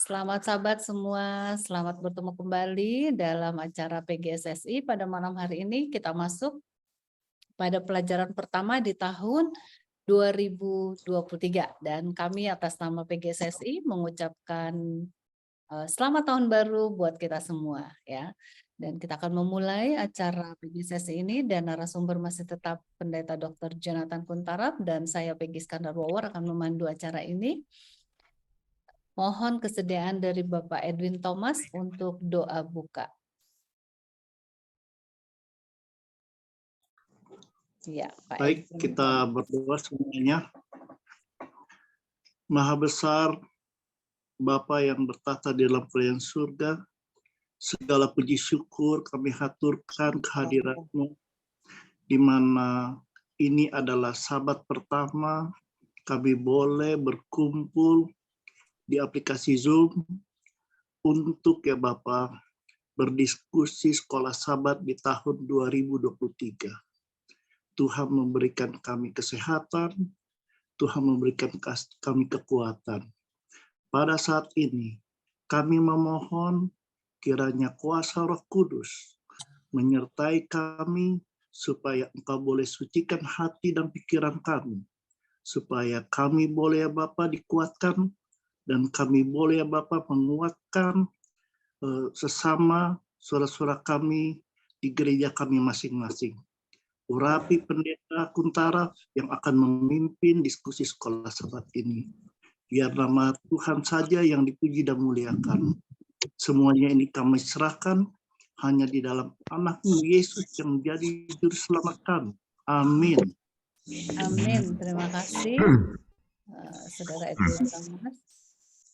Selamat sahabat semua, selamat bertemu kembali dalam acara PGSSI. Pada malam hari ini kita masuk pada pelajaran pertama di tahun 2023 dan kami atas nama PGSSI mengucapkan selamat tahun baru buat kita semua ya. Dan kita akan memulai acara PGSSI ini dan narasumber masih tetap Pendeta Dr. Jonathan Kuntarap dan saya Peggy Skandar Wawor akan memandu acara ini. Mohon kesediaan dari Bapak Edwin Thomas untuk doa buka. Ya, Pak Baik, Edwin. kita berdoa semuanya. Maha besar, Bapa yang bertata di dalam kerajaan surga, segala puji syukur kami haturkan kehadirat-Mu, di mana ini adalah Sabat pertama kami boleh berkumpul di aplikasi Zoom untuk ya Bapa berdiskusi sekolah Sabat di tahun 2023. Tuhan memberikan kami kesehatan, Tuhan memberikan kami kekuatan. Pada saat ini, kami memohon kiranya kuasa Roh Kudus menyertai kami supaya Engkau boleh sucikan hati dan pikiran kami, supaya kami boleh ya Bapa dikuatkan dan kami boleh ya Bapa menguatkan sesama saudara-saudara kami di gereja kami masing-masing. Urapi Pendeta Kuntarap yang akan memimpin diskusi sekolah Sabat ini. Biar nama Tuhan saja yang dipuji dan muliakan. Semuanya ini kami serahkan hanya di dalam anak-Mu Yesus yang menjadi juru selamat kami. Amin. Amin. Terima kasih, Saudara Edwin Thomas.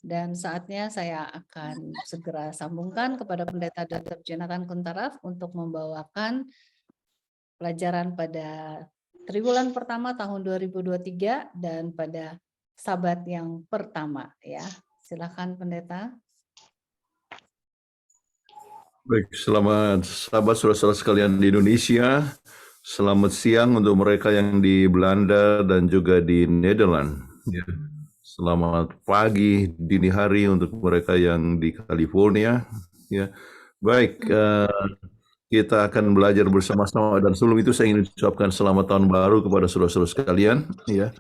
Dan saatnya saya akan segera sambungkan kepada Pendeta Dr. Jonathan Kuntarap untuk membawakan pelajaran pada triwulan pertama tahun 2023 dan pada Sabat yang pertama ya. Silakan Pendeta. Baik, selamat sahabat saudara-saudara sekalian di Indonesia. Selamat siang untuk mereka yang di Belanda dan juga di Nederland. Ya. Selamat pagi, dini hari untuk mereka yang di California. Ya. Baik, kita akan belajar bersama-sama dan sebelum itu saya ingin ucapkan selamat tahun baru kepada saudara-saudara sekalian. Ya.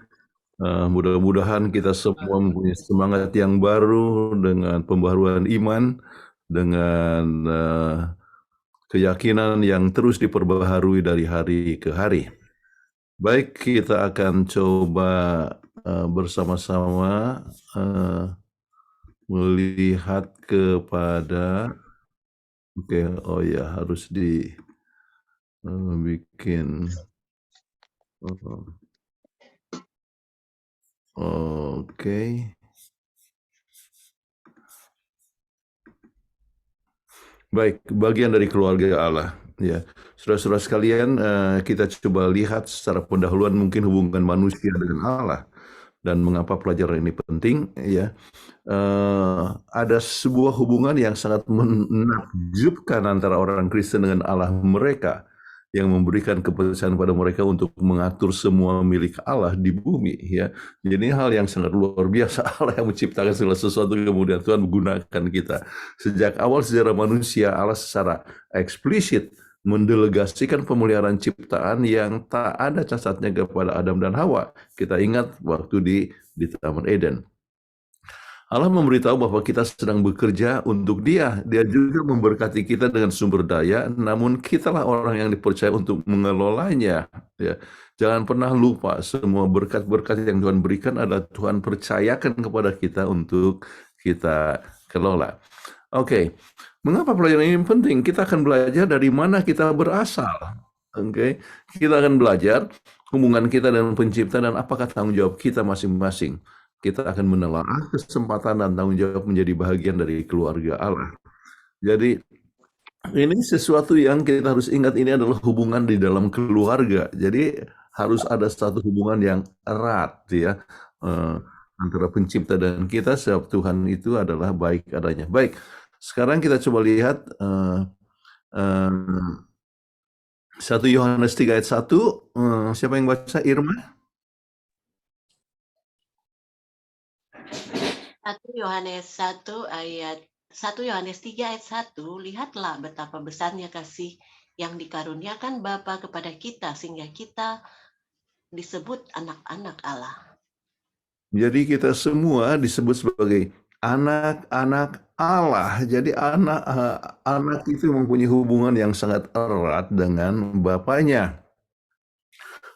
Mudah-mudahan kita semua mempunyai semangat yang baru dengan pembaharuan iman, dengan keyakinan yang terus diperbaharui dari hari ke hari. Baik, kita akan coba bersama-sama melihat kepada harus bikin Baik, bagian dari keluarga Allah. Ya, saudara-saudara sekalian, kita coba lihat secara pendahuluan mungkin hubungan manusia dengan Allah dan mengapa pelajaran ini penting. Ya, ada sebuah hubungan yang sangat menakjubkan antara orang Kristen dengan Allah mereka, yang memberikan kepercayaan pada mereka untuk mengatur semua milik Allah di bumi. Ya, jadi ini hal yang sangat luar biasa. Allah yang menciptakan segala sesuatu, kemudian Tuhan menggunakan kita. Sejak awal sejarah manusia, Allah secara eksplisit mendelegasikan pemeliharaan ciptaan yang tak ada cacatnya kepada Adam dan Hawa. Kita ingat waktu di Taman Eden. Allah memberitahu bahwa kita sedang bekerja untuk Dia. Dia juga memberkati kita dengan sumber daya, namun kitalah orang yang dipercaya untuk mengelolanya. Ya. Jangan pernah lupa, semua berkat-berkat yang Tuhan berikan adalah Tuhan percayakan kepada kita untuk kita kelola. Oke, mengapa pelajaran ini penting? Kita akan belajar dari mana kita berasal. Oke, kita akan belajar hubungan kita dengan Pencipta dan apakah tanggung jawab kita masing-masing. Kita akan menelaah kesempatan dan tanggung jawab menjadi bagian dari keluarga Allah. Jadi ini sesuatu yang kita harus ingat, ini adalah hubungan di dalam keluarga. Jadi harus ada satu hubungan yang erat ya antara Pencipta dan kita, sebab Tuhan itu adalah baik adanya. Baik, sekarang kita coba lihat 1 Yohanes 3 ayat 1. Siapa yang baca? Irma? 1 Yohanes 3 ayat 1, lihatlah betapa besarnya kasih yang dikaruniakan Bapa kepada kita sehingga kita disebut anak-anak Allah. Jadi kita semua disebut sebagai anak-anak Allah. Jadi anak itu mempunyai hubungan yang sangat erat dengan bapaknya.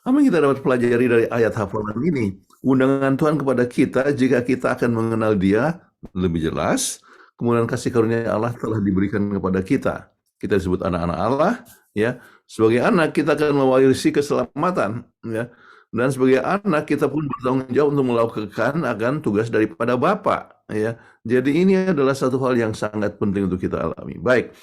Apa yang kita dapat pelajari dari ayat hafalan ini? Undangan Tuhan kepada kita jika kita akan mengenal Dia lebih jelas. Kemudian kasih karunia Allah telah diberikan kepada kita. Kita disebut anak-anak Allah, ya. Sebagai anak kita akan mewarisi keselamatan, ya. Dan sebagai anak kita pun bertanggung jawab untuk melakukan akan tugas daripada Bapa, ya. Jadi ini adalah satu hal yang sangat penting untuk kita alami. Baik.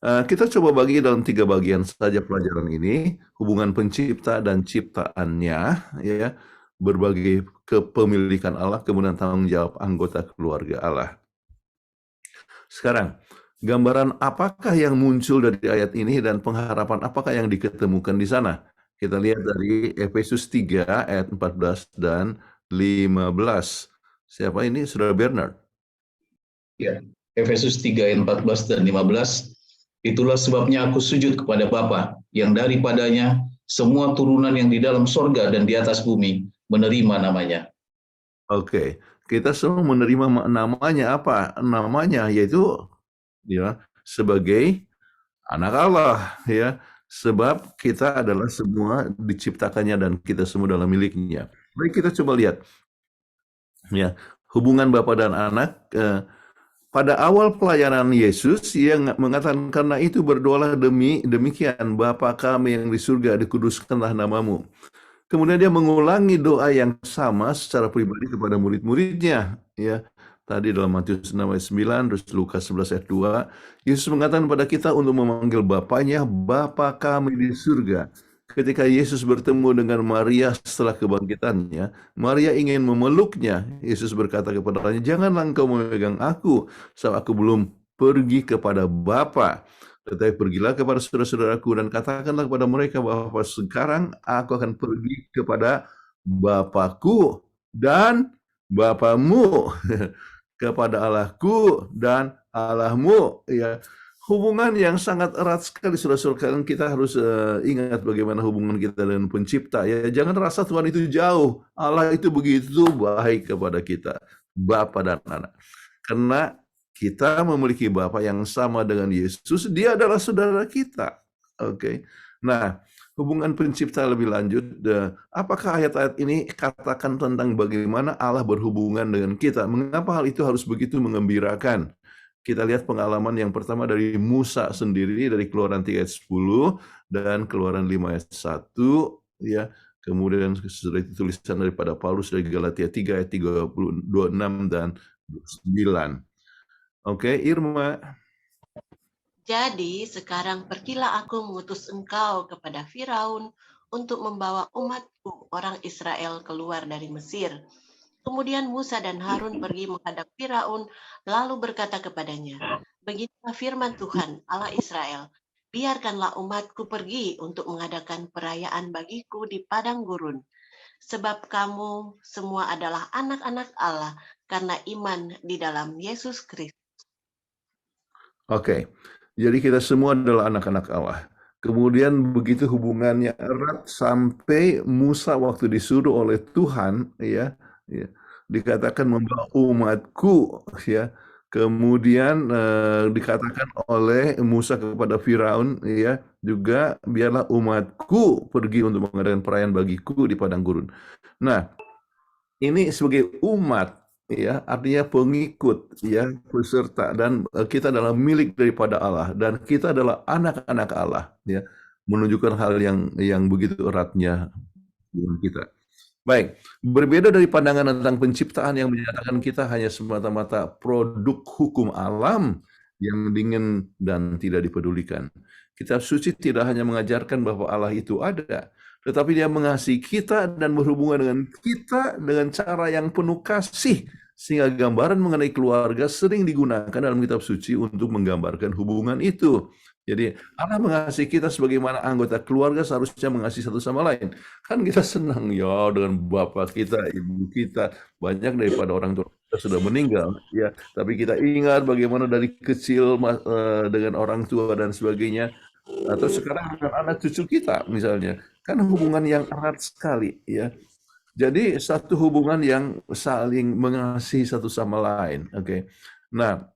Kita coba bagi dalam 3 bagian saja pelajaran ini, hubungan pencipta dan ciptaannya, ya, berbagai kepemilikan Allah, kemudian tanggung jawab anggota keluarga Allah. Sekarang, gambaran apakah yang muncul dari ayat ini dan pengharapan apakah yang diketemukan di sana? Kita lihat dari Efesus 3 ayat 14 dan 15. Siapa ini? Saudara Bernard. Ya, Efesus 3 ayat 14 dan 15. Itulah sebabnya aku sujud kepada Bapa, yang daripadanya semua turunan yang di dalam sorga dan di atas bumi menerima namanya. Oke, kita semua menerima namanya apa? Namanya yaitu ya sebagai anak Allah, ya. Sebab kita adalah semua diciptakannya dan kita semua dalam miliknya. Baik, kita coba lihat. Ya, hubungan Bapa dan anak pada awal pelayanan Yesus, ia mengatakan, karena itu berdoalah demikian, Bapa kami yang di surga, dikuduskanlah namamu. Kemudian dia mengulangi doa yang sama secara pribadi kepada murid-muridnya. Ya, tadi dalam Matius 6 ayat 9, terus Lukas 11 ayat 2, Yesus mengatakan pada kita untuk memanggil Bapanya, Bapa kami di surga. Ketika Yesus bertemu dengan Maria setelah kebangkitannya, Maria ingin memeluknya. Yesus berkata kepadanya, janganlah engkau memegang aku, sebab aku belum pergi kepada Bapa. Tetapi pergilah kepada saudara-saudaraku dan katakanlah kepada mereka bahwa sekarang aku akan pergi kepada Bapakku dan Bapamu, kepada Allahku dan Allahmu. Ya. Hubungan yang sangat erat sekali, saudara-saudara. Kita harus ingat bagaimana hubungan kita dengan pencipta. Ya, jangan rasa Tuhan itu jauh. Allah itu begitu baik kepada kita, Bapa dan anak. Karena kita memiliki Bapa yang sama dengan Yesus, dia adalah saudara kita. Oke. Nah, hubungan pencipta lebih lanjut, apakah ayat-ayat ini katakan tentang bagaimana Allah berhubungan dengan kita? Mengapa hal itu harus begitu mengembirakan? Kita lihat pengalaman yang pertama dari Musa sendiri, dari Keluaran 3 ayat 10 dan Keluaran 5 ayat 1, ya. Kemudian sudah tulisan daripada Paulus dari Galatia 3 ayat 26 dan 9. Oke, Irma. Jadi sekarang pergilah aku mengutus engkau kepada Firaun untuk membawa umatku orang Israel keluar dari Mesir. Kemudian Musa dan Harun pergi menghadap Firaun, lalu berkata kepadanya, beginilah firman Tuhan Allah Israel, biarkanlah umatku pergi untuk mengadakan perayaan bagiku di padang gurun. Sebab kamu semua adalah anak-anak Allah karena iman di dalam Yesus Kristus. Oke, jadi kita semua adalah anak-anak Allah. Kemudian begitu hubungannya erat sampai Musa waktu disuruh oleh Tuhan, ya, dikatakan membawa umatku, ya. Kemudian dikatakan oleh Musa kepada Firaun, ya, juga biarlah umatku pergi untuk mengadakan perayaan bagiku di padang gurun. Nah, ini sebagai umat, ya, artinya pengikut, ya, peserta, dan kita adalah milik daripada Allah dan kita adalah anak-anak Allah, ya, menunjukkan hal yang begitu eratnya dengan kita. Baik, berbeda dari pandangan tentang penciptaan yang menyatakan kita hanya semata-mata produk hukum alam yang dingin dan tidak dipedulikan. Kitab suci tidak hanya mengajarkan bahwa Allah itu ada, tetapi dia mengasihi kita dan berhubungan dengan kita dengan cara yang penuh kasih, Sehingga gambaran mengenai keluarga sering digunakan dalam kitab suci untuk menggambarkan hubungan itu. Jadi Allah mengasihi kita sebagaimana anggota keluarga seharusnya mengasihi satu sama lain. Kan kita senang ya dengan bapak kita, ibu kita, banyak daripada orang tua kita sudah meninggal, ya. Tapi kita ingat bagaimana dari kecil dengan orang tua dan sebagainya, atau sekarang dengan anak cucu kita misalnya, kan hubungan yang erat sekali, ya. Jadi satu hubungan yang saling mengasihi satu sama lain, oke. Nah,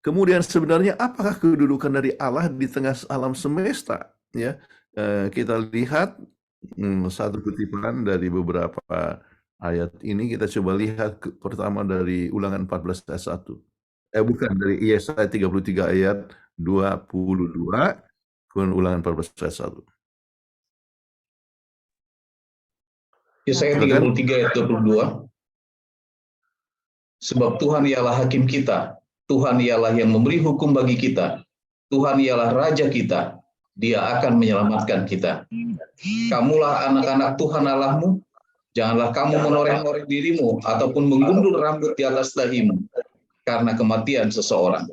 kemudian sebenarnya apakah kedudukan dari Allah di tengah alam semesta? Ya, kita lihat satu kutipan dari beberapa ayat ini. Kita coba lihat pertama dari Ulangan 14 ayat 1. Bukan, dari Yesaya 33 ayat 22, kemudian Ulangan 14 ayat 1. Yesaya 33 ayat 22. Sebab Tuhan ialah hakim kita, Tuhan ialah yang memberi hukum bagi kita, Tuhan ialah Raja kita, Dia akan menyelamatkan kita. Kamulah anak-anak Tuhan Allahmu, janganlah kamu menoreh-noreh dirimu ataupun menggundul rambut di atas dahimu, karena kematian seseorang.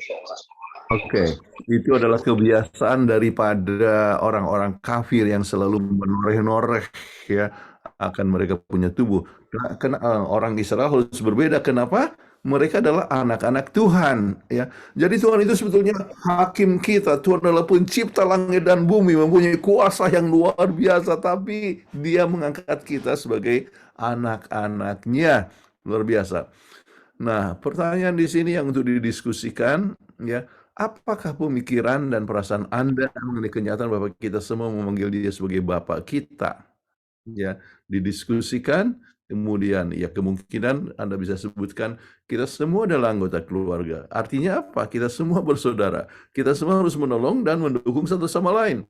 Oke, itu adalah kebiasaan daripada orang-orang kafir yang selalu menoreh-noreh, ya, akan mereka punya tubuh. Orang Israel harus berbeda. Kenapa? Mereka adalah anak-anak Tuhan, ya. Jadi Tuhan itu sebetulnya hakim kita. Tuhan adalah pencipta langit dan bumi, mempunyai kuasa yang luar biasa, tapi Dia mengangkat kita sebagai anak-anaknya. Luar biasa. Nah, pertanyaan di sini yang untuk didiskusikan, ya, apakah pemikiran dan perasaan Anda mengenai kenyataan bahwa kita semua memanggil Dia sebagai Bapa kita? Ya, didiskusikan. Kemudian ya kemungkinan Anda bisa sebutkan kita semua adalah anggota keluarga. Artinya apa? Kita semua bersaudara. Kita semua harus menolong dan mendukung satu sama lain.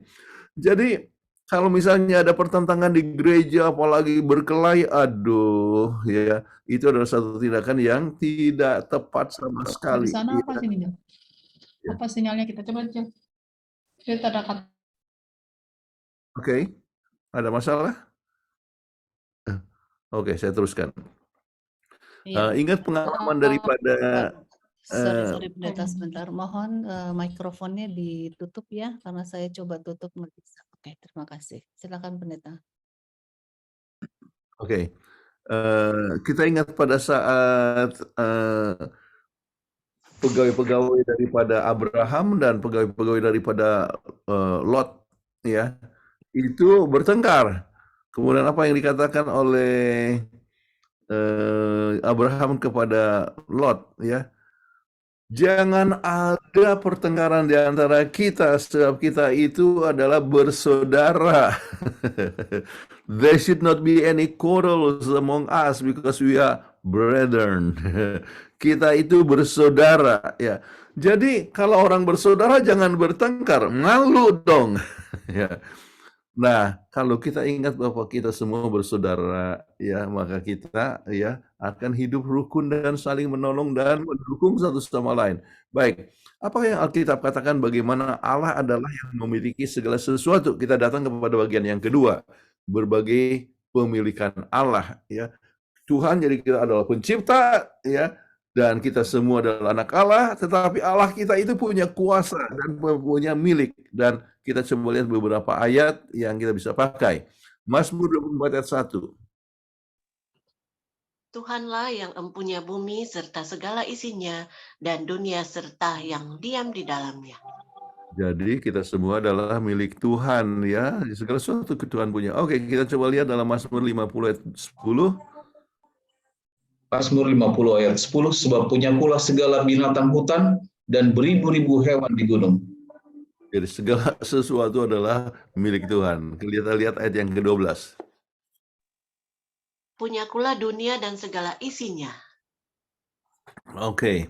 Jadi kalau misalnya ada pertentangan di gereja, apalagi berkelahi, aduh, ya, itu adalah satu tindakan yang tidak tepat sama Di sekali. sana apa Ya. sininya? Ya. Apa sinyalnya kita coba aja. Kita ada kata. Oke, ada masalah? Oke, saya teruskan. Iya. Ingat pengalaman daripada Sorry pendeta sebentar. Mohon mikrofonnya ditutup ya, karena saya coba tutup nggak bisa. Oke, terima kasih. Silakan pendeta. Oke. Kita ingat pada saat pegawai-pegawai daripada Abraham dan pegawai-pegawai daripada Lot, ya, itu bertengkar. Kemudian apa yang dikatakan oleh Abraham kepada Lot, ya, jangan ada pertengkaran di antara kita, sebab kita itu adalah bersaudara. There should not be any quarrels among us because we are brethren. Kita itu bersaudara, ya. Jadi kalau orang bersaudara jangan bertengkar, malu dong. Ya. Nah, kalau kita ingat bahwa kita semua bersaudara, ya, maka kita, ya, akan hidup rukun dan saling menolong dan mendukung satu sama lain. Baik, apa yang Alkitab katakan bagaimana Allah adalah yang memiliki segala sesuatu? Kita datang kepada bagian yang kedua, berbagai pemilikan Allah, ya. Tuhan jadi kita adalah pencipta, ya, dan kita semua adalah anak Allah, tetapi Allah kita itu punya kuasa dan punya milik. Dan kita coba lihat beberapa ayat yang kita bisa pakai. Mazmur 24 ayat 1. Tuhanlah yang empunya bumi serta segala isinya, dan dunia serta yang diam di dalamnya. Jadi kita semua adalah milik Tuhan, ya. Segala sesuatu Tuhan punya. Oke, kita coba lihat dalam Mazmur 50 ayat 10. Mazmur 50 ayat 10, sebab punyakulah segala binatang hutan dan beribu-ribu hewan di gunung. Jadi segala sesuatu adalah milik Tuhan. Kita lihat ayat yang ke-12. Punyakulah dunia dan segala isinya. Oke.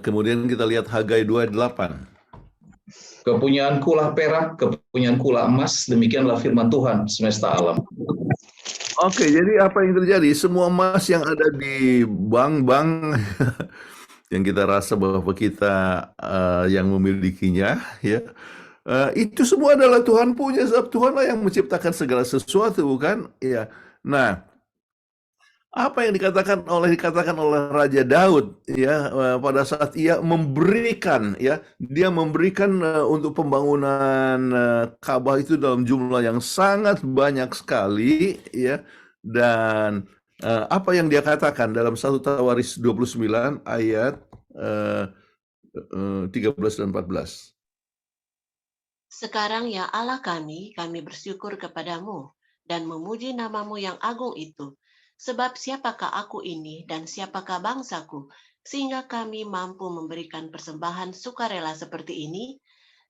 Kemudian kita lihat Hagai 2 ayat 8. Kepunyaankulah perak, kepunyaankulah emas, demikianlah firman Tuhan semesta alam. Oke, jadi apa yang terjadi? Semua emas yang ada di bank-bank yang kita rasa bahwa kita yang memilikinya, ya, itu semua adalah Tuhan punya, sebab Tuhanlah yang menciptakan segala sesuatu, bukan? Ya. Nah, Apa yang dikatakan oleh Raja Daud ya pada saat ia memberikan ya, dia memberikan untuk pembangunan Ka'bah itu dalam jumlah yang sangat banyak sekali ya, dan apa yang dia katakan dalam 1 Tawaris 29 ayat 13 dan 14. Sekarang ya Allah kami bersyukur kepadamu dan memuji namamu yang agung itu. Sebab siapakah aku ini dan siapakah bangsaku, sehingga kami mampu memberikan persembahan sukarela seperti ini?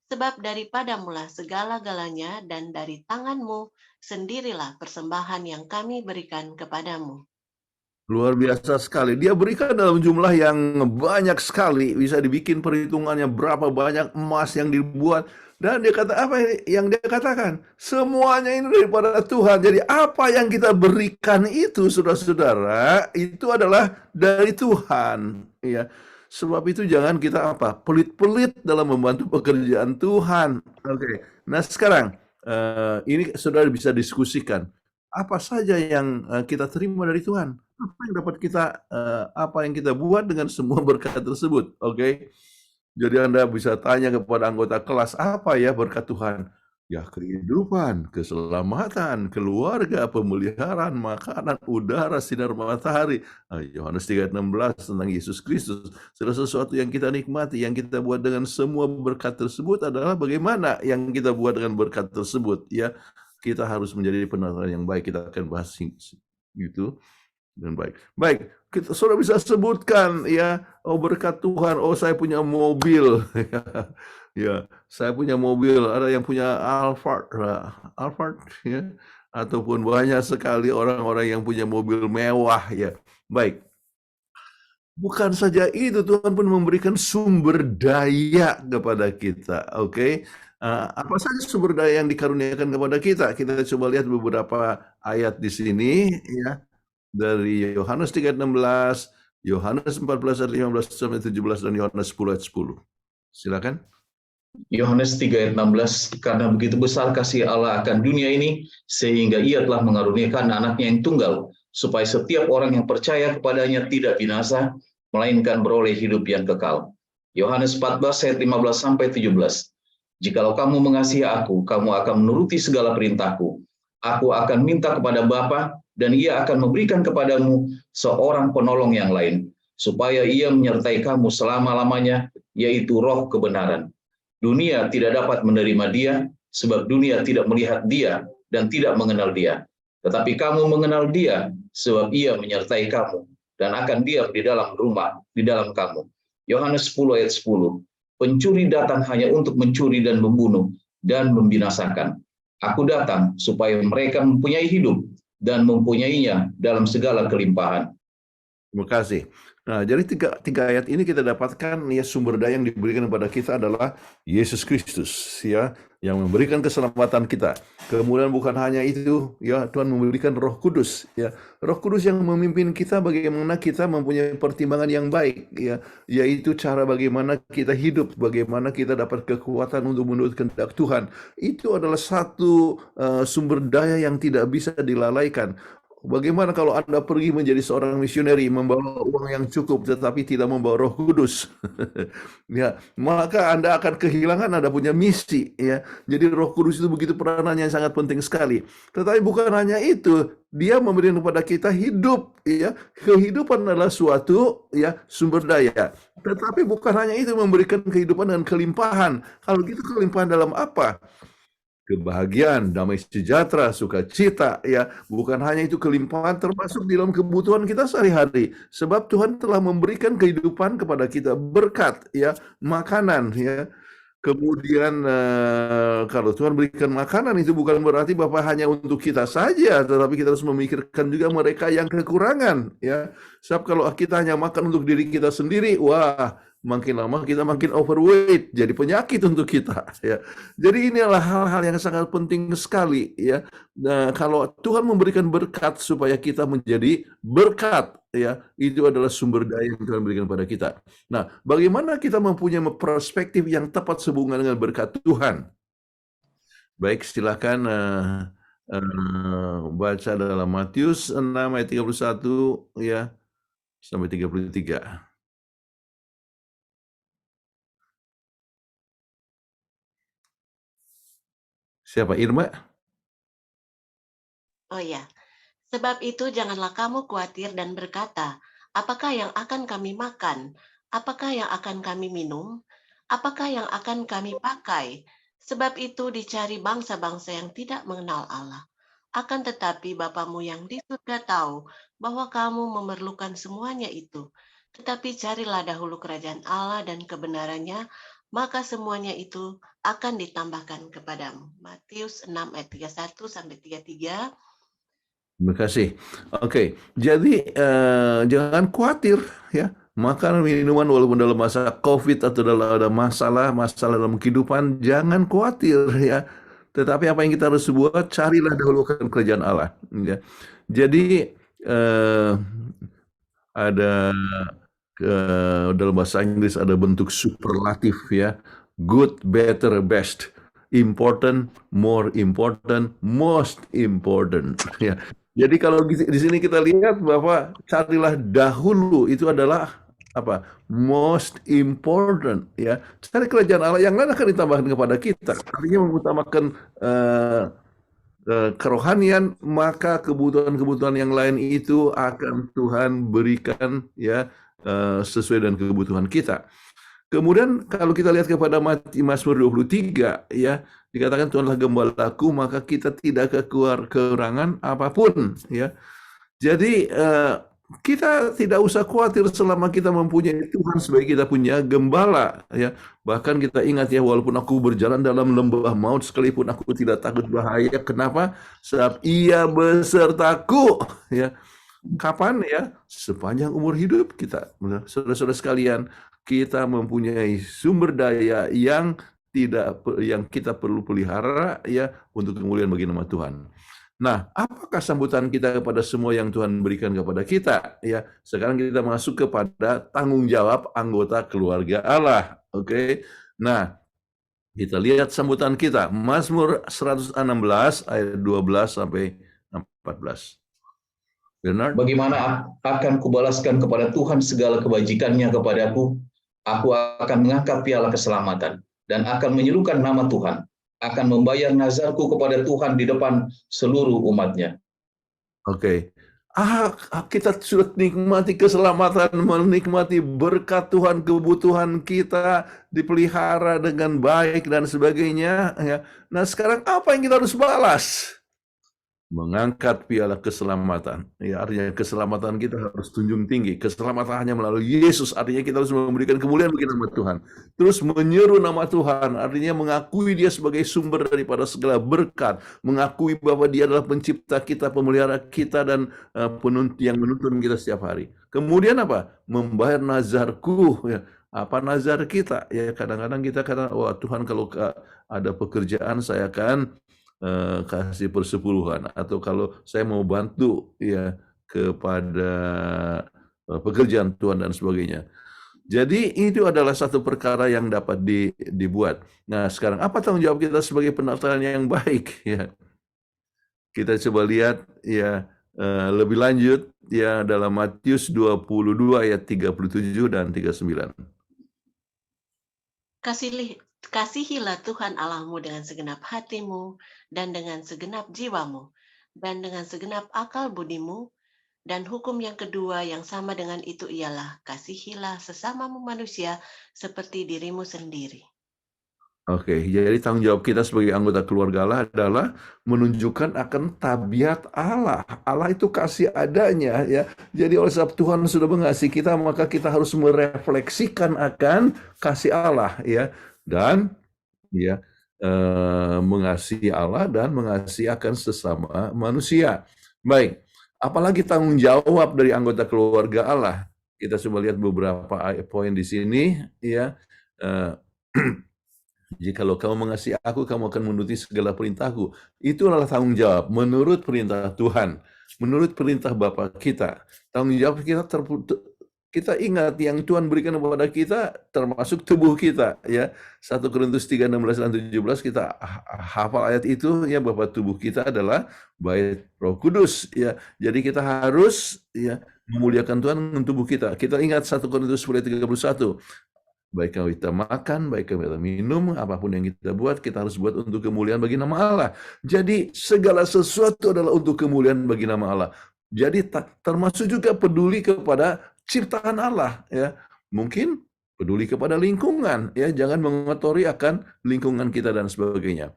Sebab daripadamulah segala-galanya dan dari tanganmu sendirilah persembahan yang kami berikan kepadamu. Luar biasa sekali. Dia berikan dalam jumlah yang banyak sekali. Bisa dibikin perhitungannya berapa banyak emas yang dibuat. Dan dia kata apa yang dia katakan? Semuanya ini daripada Tuhan. Jadi apa yang kita berikan itu, saudara-saudara, itu adalah dari Tuhan. Ya. Sebab itu jangan kita pelit-pelit dalam membantu pekerjaan Tuhan. Oke. Nah sekarang ini saudara bisa diskusikan. Apa saja yang kita terima dari Tuhan? Apa yang kita buat dengan semua berkat tersebut? Oke. Jadi Anda bisa tanya kepada anggota kelas, apa ya berkat Tuhan? Ya kehidupan, keselamatan, keluarga, pemeliharaan, makanan, udara, sinar matahari. Yohanes 3:16 tentang Yesus Kristus. Segala sesuatu yang kita nikmati, yang kita buat dengan semua berkat tersebut adalah bagaimana yang kita buat dengan berkat tersebut. Ya, kita harus menjadi penonton yang baik. Kita akan bahas itu dengan baik. Baik, kita sudah bisa sebutkan ya, berkat Tuhan, saya punya mobil. Ya, saya punya mobil, ada yang punya Alphard ya, ataupun banyak sekali orang-orang yang punya mobil mewah ya. Baik. Bukan saja itu, Tuhan pun memberikan sumber daya kepada kita. Oke. Apa saja sumber daya yang dikaruniakan kepada kita? Kita coba lihat beberapa ayat di sini ya. Dari Yohanes 3:16, Yohanes 14 ayat 15 sampai 17 dan Yohanes 10 ayat 10. Silakan. Yohanes 3 ayat 16, karena begitu besar kasih Allah akan dunia ini, sehingga ia telah mengaruniakan anaknya yang tunggal, supaya setiap orang yang percaya kepadanya tidak binasa, melainkan beroleh hidup yang kekal. Yohanes 14 ayat 15 sampai 17. Jikalau kamu mengasihi aku, kamu akan menuruti segala perintahku. Aku akan minta kepada Bapa, dan ia akan memberikan kepadamu seorang penolong yang lain, supaya ia menyertai kamu selama-lamanya, yaitu Roh kebenaran. Dunia tidak dapat menerima dia, sebab dunia tidak melihat dia dan tidak mengenal dia. Tetapi kamu mengenal dia, sebab ia menyertai kamu, dan akan diam di dalam rumah, di dalam kamu. Yohanes 10 ayat 10. Pencuri datang hanya untuk mencuri dan membunuh, dan membinasakan. Aku datang supaya mereka mempunyai hidup, dan mempunyainya dalam segala kelimpahan. Terima kasih. Nah, jadi tiga ayat ini kita dapatkan ya, sumber daya yang diberikan kepada kita adalah Yesus Kristus ya, yang memberikan keselamatan kita. Kemudian bukan hanya itu ya, Tuhan memberikan Roh Kudus ya. Roh Kudus yang memimpin kita bagaimana kita mempunyai pertimbangan yang baik ya, yaitu cara bagaimana kita hidup, bagaimana kita dapat kekuatan untuk menurut kehendak Tuhan. Itu adalah satu sumber daya yang tidak bisa dilalaikan. Bagaimana kalau Anda pergi menjadi seorang misioneri, membawa uang yang cukup tetapi tidak membawa Roh Kudus? Ya, maka Anda akan kehilangan Anda punya misi ya. Jadi Roh Kudus itu begitu peranannya yang sangat penting sekali. Tetapi bukan hanya itu, dia memberikan kepada kita hidup ya. Kehidupan adalah suatu ya sumber daya. Tetapi bukan hanya itu, memberikan kehidupan dan kelimpahan. Kalau gitu kelimpahan dalam apa? Kebahagiaan, damai sejahtera, sukacita ya, bukan hanya itu, kelimpahan termasuk di dalam kebutuhan kita sehari-hari. Sebab Tuhan telah memberikan kehidupan kepada kita, berkat ya, makanan ya. Kemudian kalau Tuhan berikan makanan itu bukan berarti Bapak hanya untuk kita saja, tetapi kita harus memikirkan juga mereka yang kekurangan ya. Sebab kalau kita hanya makan untuk diri kita sendiri, wah, makin lama kita makin overweight, jadi penyakit untuk kita ya. Jadi inilah hal-hal yang sangat penting sekali ya. Nah, kalau Tuhan memberikan berkat supaya kita menjadi berkat ya, itu adalah sumber daya yang Tuhan berikan pada kita. Nah, bagaimana kita mempunyai perspektif yang tepat sehubungan dengan berkat Tuhan? Baik, silakan baca dalam Matius 6 ayat 31 ya sampai 33. Siapa, Irma? Oh ya, sebab itu janganlah kamu khawatir dan berkata, apakah yang akan kami makan? Apakah yang akan kami minum? Apakah yang akan kami pakai? Sebab itu dicari bangsa-bangsa yang tidak mengenal Allah. Akan tetapi Bapamu yang di surga tahu bahwa kamu memerlukan semuanya itu. Tetapi carilah dahulu kerajaan Allah dan kebenarannya, maka semuanya itu akan ditambahkan kepadamu. Matius 6 ayat 31 sampai 33. Terima kasih. Oke, jadi jangan khawatir ya. Makan minuman walaupun dalam masa COVID atau dalam ada masalah dalam kehidupan, jangan khawatir ya. Tetapi apa yang kita harus buat, carilah dahulu kerajaan Allah. Ya. Jadi ada dalam bahasa Inggris ada bentuk superlatif ya. Good, better, best. Important, more important, most important. Ya. Jadi kalau di sini kita lihat bahwa carilah dahulu itu adalah apa? Most important ya. Cari kerajaan Allah, yang lain akan ditambahkan kepada kita. Artinya mengutamakan kerohanian, maka kebutuhan-kebutuhan yang lain itu akan Tuhan berikan ya sesuai dengan kebutuhan kita. Kemudian kalau kita lihat kepada Mazmur 23 ya, dikatakan Tuhanlah gembalaku, maka kita tidak kekurangan apapun ya. Jadi kita tidak usah khawatir selama kita mempunyai Tuhan sebagai kita punya gembala ya. Bahkan kita ingat ya, walaupun aku berjalan dalam lembah maut sekalipun aku tidak takut bahaya. Kenapa? Sebab Ia besertaku ya. Kapan ya? Sepanjang umur hidup kita. Saudara-saudara sekalian, kita mempunyai sumber daya yang kita perlu pelihara ya untuk kemuliaan bagi nama Tuhan. Nah, apakah sambutan kita kepada semua yang Tuhan berikan kepada kita? Ya, sekarang kita masuk kepada tanggung jawab anggota keluarga Allah. Oke. Nah, kita lihat sambutan kita. Mazmur 116 ayat 12 sampai 14. Bernard? Bagaimana akan kubalaskan kepada Tuhan segala kebajikannya kepadaku? Aku akan mengangkat piala keselamatan dan akan menyerukan nama Tuhan. Akan membayar nazarku kepada Tuhan di depan seluruh umatnya. Oke. Kita sudah nikmati keselamatan, menikmati berkat Tuhan, kebutuhan kita dipelihara dengan baik dan sebagainya. Ya. Nah sekarang apa yang kita harus balas? Mengangkat piala keselamatan. Ya, artinya keselamatan kita harus tunjung tinggi. Keselamatan hanya melalui Yesus. Artinya kita harus memberikan kemuliaan bagi nama Tuhan. Terus menyeru nama Tuhan. Artinya mengakui Dia sebagai sumber daripada segala berkat. Mengakui bahwa Dia adalah pencipta kita, pemelihara kita, dan yang menuntun kita setiap hari. Kemudian apa? Membayar nazarku. Ya. Apa nazar kita? Ya, kadang-kadang kita kata, wah Tuhan, kalau ada pekerjaan saya akan kasih persepuluhan, atau kalau saya mau bantu ya kepada pekerjaan Tuhan dan sebagainya. Jadi itu adalah satu perkara yang dapat dibuat. Nah sekarang apa tanggung jawab kita sebagai penataan yang baik ya? Kita coba lihat ya lebih lanjut ya dalam Matius 22 ayat 37 dan 39. Kasihilah Tuhan Allahmu dengan segenap hatimu dan dengan segenap jiwamu dan dengan segenap akal budimu. Dan hukum yang kedua yang sama dengan itu ialah kasihilah sesamamu manusia seperti dirimu sendiri. Oke, jadi tanggung jawab kita sebagai anggota keluarga Allah adalah menunjukkan akan tabiat Allah. Allah itu kasih adanya ya. Jadi oleh sebab Tuhan sudah mengasihi kita, maka kita harus merefleksikan akan kasih Allah ya. Dan ya mengasihi Allah dan mengasihi akan sesama manusia. Baik, apalagi tanggung jawab dari anggota keluarga Allah. Kita coba lihat beberapa poin di sini ya. Jikalau kamu mengasihi aku, kamu akan menuruti segala perintahku. Itu adalah tanggung jawab menurut perintah Tuhan, menurut perintah Bapa kita. Tanggung jawab kita kita ingat yang Tuhan berikan kepada kita termasuk tubuh kita, ya. 1 Korintus 3:16 dan 17 kita hafal ayat itu, ya, bahwa tubuh kita adalah bait Roh Kudus, ya. Jadi kita harus, ya, memuliakan Tuhan dengan tubuh kita. Kita ingat 1 Korintus 10:31. Baik kalau kita makan, baik kalau kita minum, apapun yang kita buat, kita harus buat untuk kemuliaan bagi nama Allah. Jadi segala sesuatu adalah untuk kemuliaan bagi nama Allah. Jadi termasuk juga peduli kepada ciptaan Allah, ya. Mungkin peduli kepada lingkungan, ya, jangan mengotori akan lingkungan kita dan sebagainya.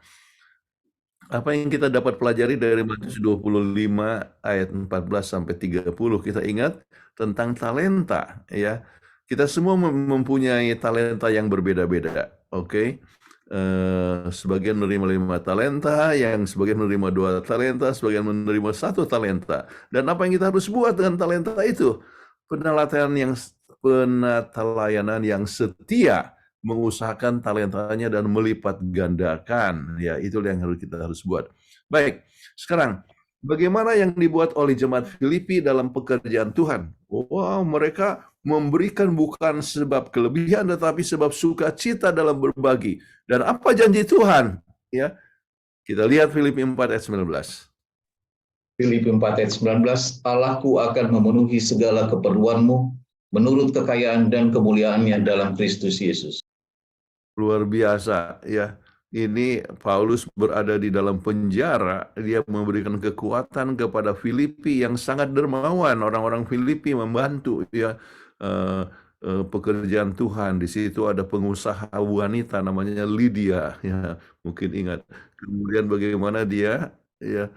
Apa yang kita dapat pelajari dari Matius 25 ayat 14 sampai 30, kita ingat tentang talenta, ya. Kita semua mempunyai talenta yang berbeda-beda, oke? Sebagian menerima 5 talenta, yang sebagian menerima 2 talenta, sebagian menerima 1 talenta. Dan apa yang kita harus buat dengan talenta itu? Penatelayanan yang setia, mengusahakan talentanya dan melipat gandakan, ya, itu yang kita harus buat. Baik, sekarang bagaimana yang dibuat oleh jemaat Filipi dalam pekerjaan Tuhan? Wow, mereka memberikan bukan sebab kelebihan tetapi sebab sukacita dalam berbagi. Dan apa janji Tuhan? Ya, kita lihat Filipi 4 ayat 19. Filipi 4 ayat 19, Allahku akan memenuhi segala keperluanmu menurut kekayaan dan kemuliaannya dalam Kristus Yesus. Luar biasa, ya. Ini Paulus berada di dalam penjara, dia memberikan kekuatan kepada Filipi yang sangat dermawan. Orang-orang Filipi membantu, ya, pekerjaan Tuhan. Di situ ada pengusaha wanita namanya Lydia, ya, mungkin ingat. Kemudian bagaimana dia, ya,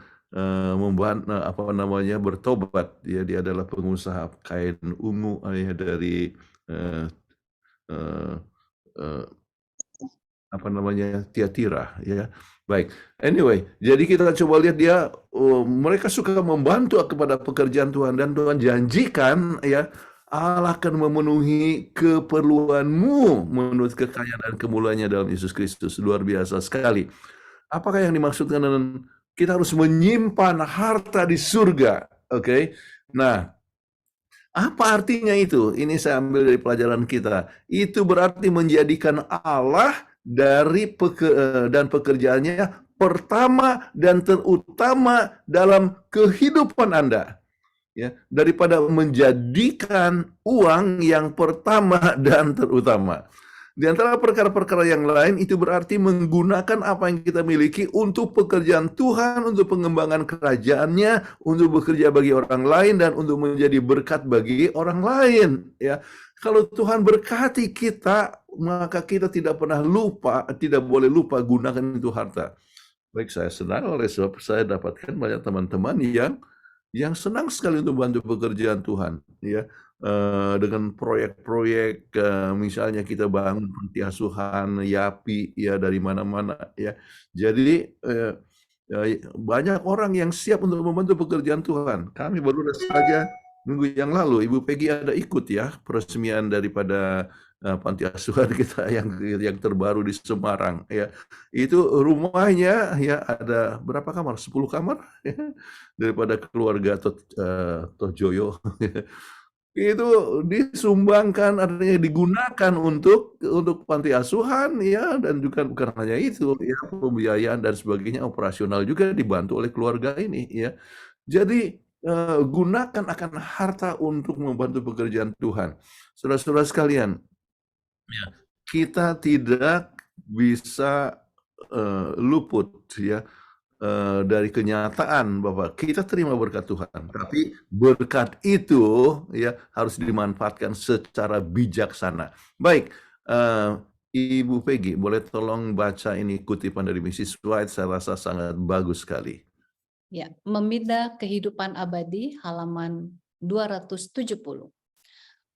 bertobat. Dia adalah pengusaha kain ungu, ya, dari Tiatira, ya. Baik. Anyway, jadi kita coba lihat dia, mereka suka membantu kepada pekerjaan Tuhan, dan Tuhan janjikan, ya, Allah akan memenuhi keperluanmu menurut kekayaan dan kemuliaannya dalam Yesus Kristus. Luar biasa sekali. Apakah yang dimaksudkan dengan kita harus menyimpan harta di surga? Oke. Nah, apa artinya itu? Ini saya ambil dari pelajaran kita. Itu berarti menjadikan Allah dan pekerjaannya pertama dan terutama dalam kehidupan Anda. Ya, daripada menjadikan uang yang pertama dan terutama. Di antara perkara-perkara yang lain, itu berarti menggunakan apa yang kita miliki untuk pekerjaan Tuhan, untuk pengembangan kerajaannya, untuk bekerja bagi orang lain, dan untuk menjadi berkat bagi orang lain. Ya, kalau Tuhan berkati kita, maka kita tidak boleh lupa gunakan itu harta. Baik, saya senang oleh sebab saya dapatkan banyak teman-teman yang senang sekali untuk bantu pekerjaan Tuhan, ya. Dengan proyek-proyek, misalnya kita bangun panti asuhan Yapi, ya, dari mana-mana, ya. Jadi banyak orang yang siap untuk membantu pekerjaan Tuhan. Kami baru saja minggu yang lalu Ibu Peggy ada ikut, ya, peresmian daripada panti asuhan kita yang terbaru di Semarang, ya. Itu rumahnya, ya, ada berapa kamar? 10 kamar, ya, daripada keluarga Tojoyo. Itu disumbangkan, artinya digunakan untuk panti asuhan, ya, dan juga bukan hanya itu, ya, pembiayaan dan sebagainya, operasional juga dibantu oleh keluarga ini, ya. Jadi gunakan akan harta untuk membantu pekerjaan Tuhan. Saudara-saudara sekalian, ya, kita tidak bisa luput, ya, dari kenyataan bahwa kita terima berkat Tuhan, tapi berkat itu, ya, harus dimanfaatkan secara bijaksana. Baik, Ibu Peggy, boleh tolong baca ini kutipan dari Mrs. White, saya rasa sangat bagus sekali. Ya, Memida Kehidupan Abadi, halaman 270.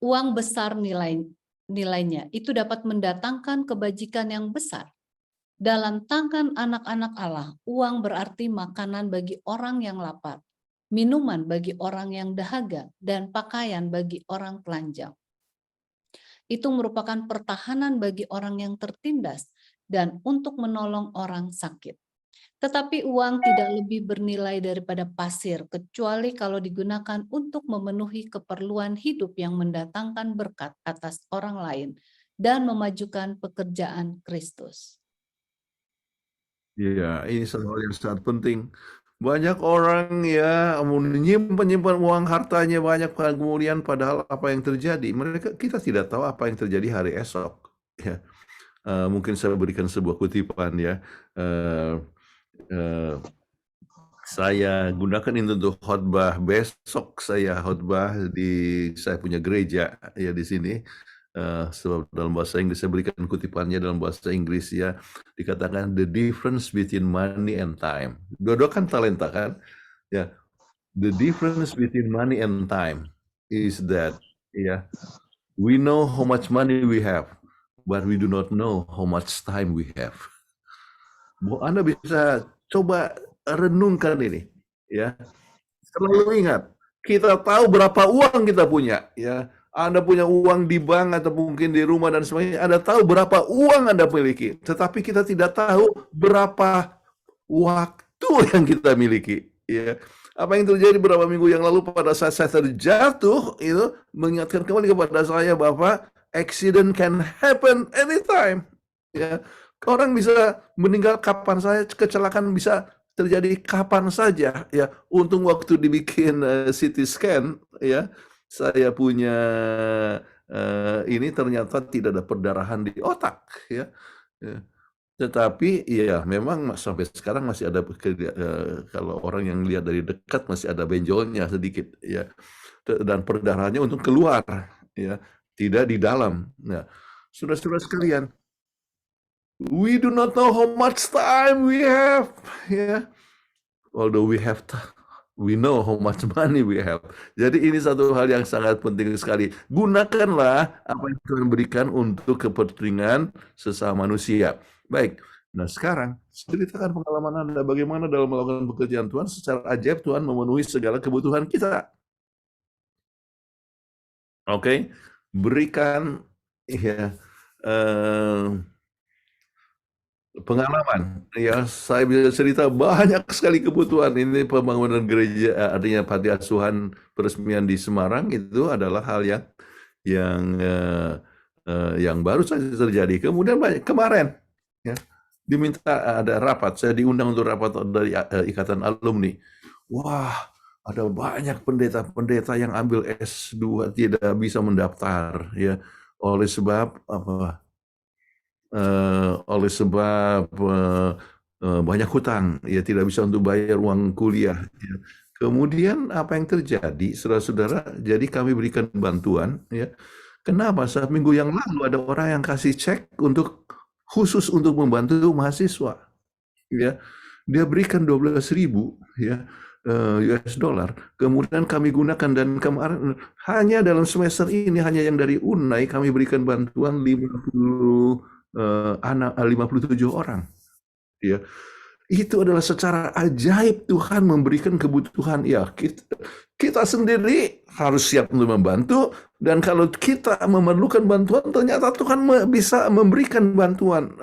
Uang besar nilainya itu dapat mendatangkan kebajikan yang besar. Dalam tangan anak-anak Allah, uang berarti makanan bagi orang yang lapar, minuman bagi orang yang dahaga, dan pakaian bagi orang telanjang. Itu merupakan pertahanan bagi orang yang tertindas dan untuk menolong orang sakit. Tetapi uang tidak lebih bernilai daripada pasir, kecuali kalau digunakan untuk memenuhi keperluan hidup yang mendatangkan berkat atas orang lain dan memajukan pekerjaan Kristus. Iya, ini satu hal yang sangat penting. Banyak orang ya menyimpan uang, hartanya banyak, kemudian padahal apa yang terjadi? Kita tidak tahu apa yang terjadi hari esok. Ya, mungkin saya berikan sebuah kutipan ya. Saya gunakan ini untuk khotbah besok. Saya khotbah saya punya gereja ya di sini. Sebab dalam bahasa Inggris saya berikan kutipannya dalam bahasa Inggris ya, dikatakan the difference between money and time. Dua-dua kan talenta kan? Ya, the difference between money and time is that ya, we know how much money we have, but we do not know how much time we have. Anda bisa coba renungkan ini, ya. Selalu ingat, kita tahu berapa uang kita punya, ya. Anda punya uang di bank atau mungkin di rumah dan sebagainya, Anda tahu berapa uang Anda miliki, tetapi kita tidak tahu berapa waktu yang kita miliki, ya. Apa yang terjadi beberapa minggu yang lalu pada saat saya terjatuh itu mengingatkan kembali kepada saya bahwa accident can happen anytime, ya. Orang bisa meninggal kapan saja, kecelakaan bisa terjadi kapan saja, ya. Untung waktu dibikin CT scan, ya, saya punya ini ternyata tidak ada perdarahan di otak, ya. Tetapi ya memang sampai sekarang masih ada kalau orang yang lihat dari dekat masih ada benjolnya sedikit, ya. Dan perdarahannya untuk keluar, ya, tidak di dalam. Nah, saudara-saudara sekalian, we do not know how much time we have, ya. Although we know how much money we have. Jadi ini satu hal yang sangat penting sekali. Gunakanlah apa yang Tuhan berikan untuk kepentingan sesama manusia. Baik. Nah sekarang, ceritakan pengalaman Anda bagaimana dalam melakukan pekerjaan Tuhan. Secara ajaib Tuhan memenuhi segala kebutuhan kita. Oke, berikan ya pengalaman, ya saya bisa cerita banyak sekali kebutuhan. Ini pembangunan gereja, artinya panti asuhan peresmian di Semarang itu adalah hal yang baru saja terjadi. Kemudian kemarin ya diminta ada rapat, saya diundang untuk rapat dari Ikatan Alumni. Wah, ada banyak pendeta-pendeta yang ambil S2 tidak bisa mendaftar, ya, oleh sebab apa? Banyak hutang, ya tidak bisa untuk bayar uang kuliah. Ya. Kemudian apa yang terjadi, saudara-saudara? Jadi kami berikan bantuan. Ya. Kenapa? Saat minggu yang lalu ada orang yang kasih cek khusus untuk membantu mahasiswa. Ya, dia berikan 12.000 ya US dollar. Kemudian kami gunakan dan kemarin hanya dalam semester ini hanya yang dari UNAI kami berikan bantuan 57 orang. Ya. Itu adalah secara ajaib Tuhan memberikan kebutuhan. Ya, kita sendiri harus siap untuk membantu, dan kalau kita memerlukan bantuan ternyata Tuhan bisa memberikan bantuan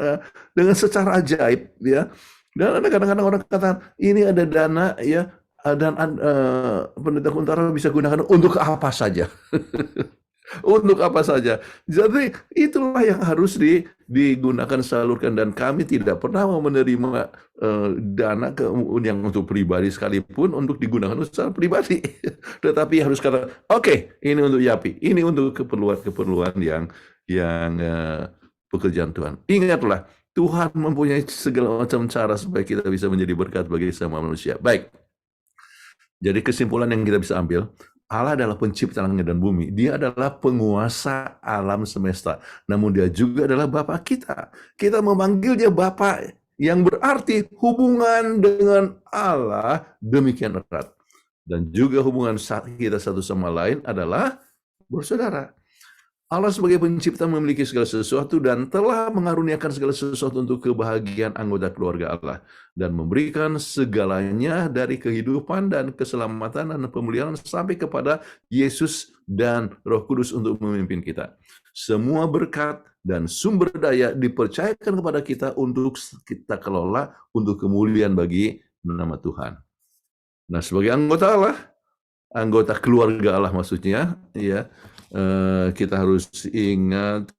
dengan secara ajaib, ya. Dan ada kadang-kadang orang kata ini ada dana, ya, dan pendeta Kuntara bisa gunakan untuk apa saja. Untuk apa saja. Jadi itulah yang harus digunakan, salurkan, dan kami tidak pernah mau menerima dana yang untuk pribadi sekalipun untuk digunakan secara pribadi. Tetapi harus kata, oke, ini untuk YAPI, ini untuk keperluan yang pekerjaan Tuhan. Ingatlah, Tuhan mempunyai segala macam cara supaya kita bisa menjadi berkat bagi semua manusia. Baik. Jadi kesimpulan yang kita bisa ambil, Allah adalah pencipta langit dan bumi. Dia adalah penguasa alam semesta. Namun dia juga adalah Bapa kita. Kita memanggil dia Bapa, yang berarti hubungan dengan Allah demikian erat. Dan juga hubungan kita satu sama lain adalah bersaudara. Allah sebagai pencipta memiliki segala sesuatu dan telah mengaruniakan segala sesuatu untuk kebahagiaan anggota keluarga Allah, dan memberikan segalanya dari kehidupan dan keselamatan dan pemulihan sampai kepada Yesus dan Roh Kudus untuk memimpin kita. Semua berkat dan sumber daya dipercayakan kepada kita untuk kita kelola untuk kemuliaan bagi nama Tuhan. Nah, sebagai anggota Allah, anggota keluarga Allah maksudnya, ya, kita harus ingat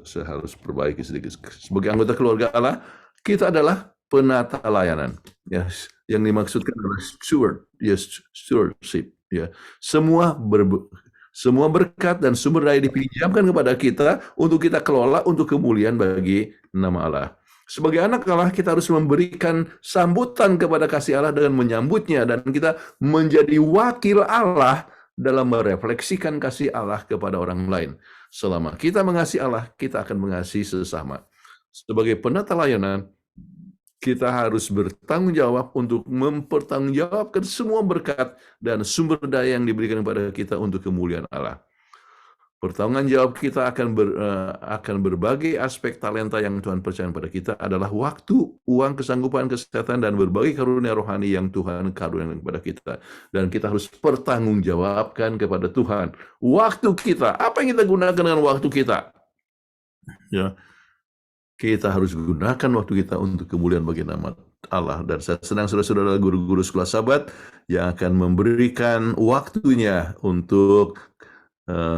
saya harus perbaiki sedikit. Sebagai anggota keluarga Allah, kita adalah penata layanan. Ya, yang dimaksudkan adalah stewardship. Ya, semua berkat dan sumber daya dipinjamkan kepada kita untuk kita kelola untuk kemuliaan bagi nama Allah. Sebagai anak Allah, kita harus memberikan sambutan kepada kasih Allah dengan menyambutnya, dan kita menjadi wakil Allah dalam merefleksikan kasih Allah kepada orang lain. Selama kita mengasihi Allah, kita akan mengasihi sesama. Sebagai penata layanan, kita harus bertanggung jawab untuk mempertanggungjawabkan semua berkat dan sumber daya yang diberikan kepada kita untuk kemuliaan Allah. Pertanggung jawab kita akan berbagai aspek talenta yang Tuhan percayakan pada kita adalah waktu, uang, kesanggupan, kesehatan, dan berbagai karunia rohani yang Tuhan karuniakan kepada kita. Dan kita harus pertanggungjawabkan kepada Tuhan. Waktu kita, apa yang kita gunakan dengan waktu kita? Ya, kita harus gunakan waktu kita untuk kemuliaan bagi nama Allah. Dan saya senang saudara-saudara guru-guru sekolah Sabat yang akan memberikan waktunya untuk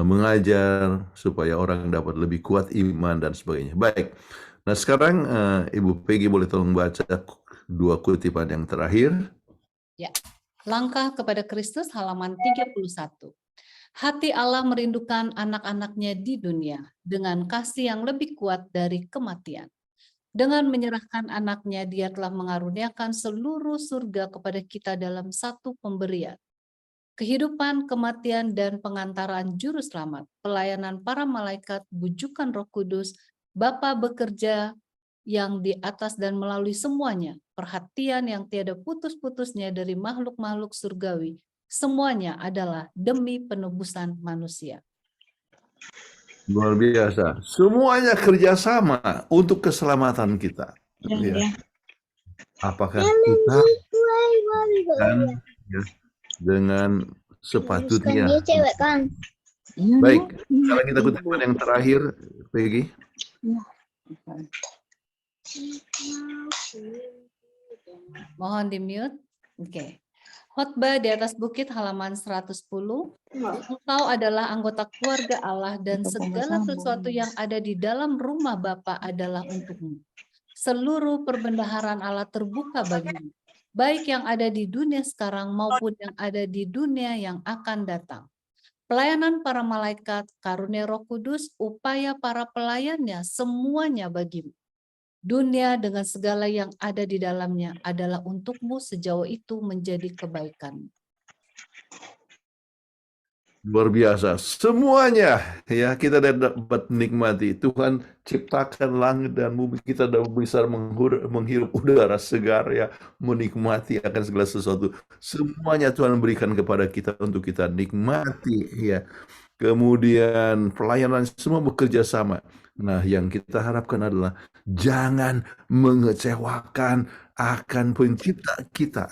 mengajar supaya orang dapat lebih kuat iman dan sebagainya. Baik. Nah, sekarang Ibu Peggy boleh tolong baca 2 kutipan yang terakhir. Ya. Langkah kepada Kristus halaman 31. Hati Allah merindukan anak-anaknya di dunia dengan kasih yang lebih kuat dari kematian. Dengan menyerahkan anaknya, Dia telah mengaruniakan seluruh surga kepada kita dalam satu pemberian. Kehidupan, kematian, dan pengantaran juru selamat, pelayanan para malaikat, bujukan Roh Kudus, Bapa bekerja yang di atas dan melalui semuanya, perhatian yang tiada putus-putusnya dari makhluk-makhluk surgawi, semuanya adalah demi penebusan manusia. Luar biasa. Semuanya kerjasama untuk keselamatan kita. Ya. Apakah kita kan, ya, dengan sepatutnya? Baik, sekarang kita kutipan yang terakhir, Peggy. Mohon di-mute. Oke. Khotbah di atas bukit halaman 110. Engkau adalah anggota keluarga Allah dan segala sesuatu yang ada di dalam rumah Bapa adalah untukmu. Seluruh perbendaharaan Allah terbuka bagimu, baik yang ada di dunia sekarang maupun yang ada di dunia yang akan datang. Pelayanan para malaikat, karunia Roh Kudus, upaya para pelayannya, semuanya bagimu. Dunia dengan segala yang ada di dalamnya adalah untukmu sejauh itu menjadi kebaikan. Luar biasa, semuanya ya kita dapat nikmati. Tuhan ciptakan langit dan bumi, kita dapat bisa menghirup udara segar, ya, menikmati akan segala sesuatu. Semuanya Tuhan berikan kepada kita untuk kita nikmati, ya. Kemudian pelayanan semua bekerja sama. Nah, yang kita harapkan adalah jangan mengecewakan akan pencipta kita.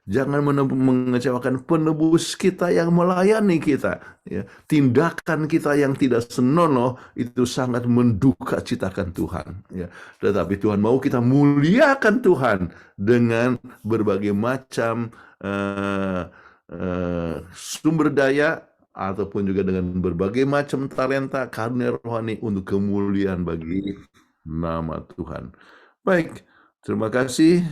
Jangan mengecewakan penebus kita yang melayani kita. Ya, tindakan kita yang tidak senonoh itu sangat menduka citakan Tuhan. Ya, tetapi Tuhan mau kita muliakan Tuhan dengan berbagai macam sumber daya ataupun juga dengan berbagai macam talenta karunia rohani untuk kemuliaan bagi nama Tuhan. Baik, terima kasih.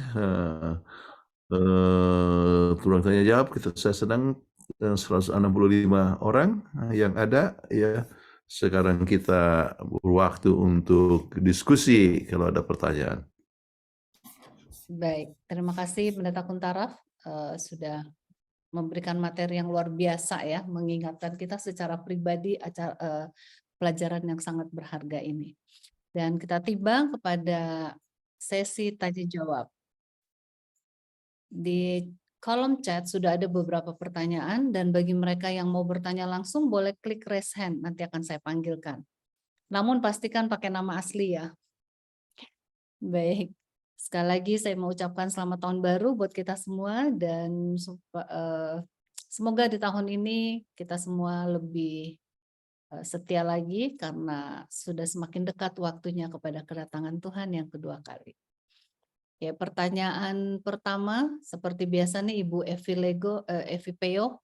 Turun tanya jawab, saya senang 165 orang yang ada, ya. Sekarang kita berwaktu untuk diskusi kalau ada pertanyaan. Baik, terima kasih Pendeta Kuntaraf sudah memberikan materi yang luar biasa, ya, mengingatkan kita secara pribadi pelajaran yang sangat berharga ini. Dan kita tiba kepada sesi tanya jawab. Di kolom chat sudah ada beberapa pertanyaan, dan bagi mereka yang mau bertanya langsung boleh klik raise hand, nanti akan saya panggilkan. Namun pastikan pakai nama asli, ya. Baik, sekali lagi saya mau ucapkan selamat tahun baru buat kita semua, dan Semoga di tahun ini kita semua lebih setia lagi karena sudah semakin dekat waktunya kepada kedatangan Tuhan yang kedua kali. Ya, pertanyaan pertama seperti biasa nih Ibu Evi Peo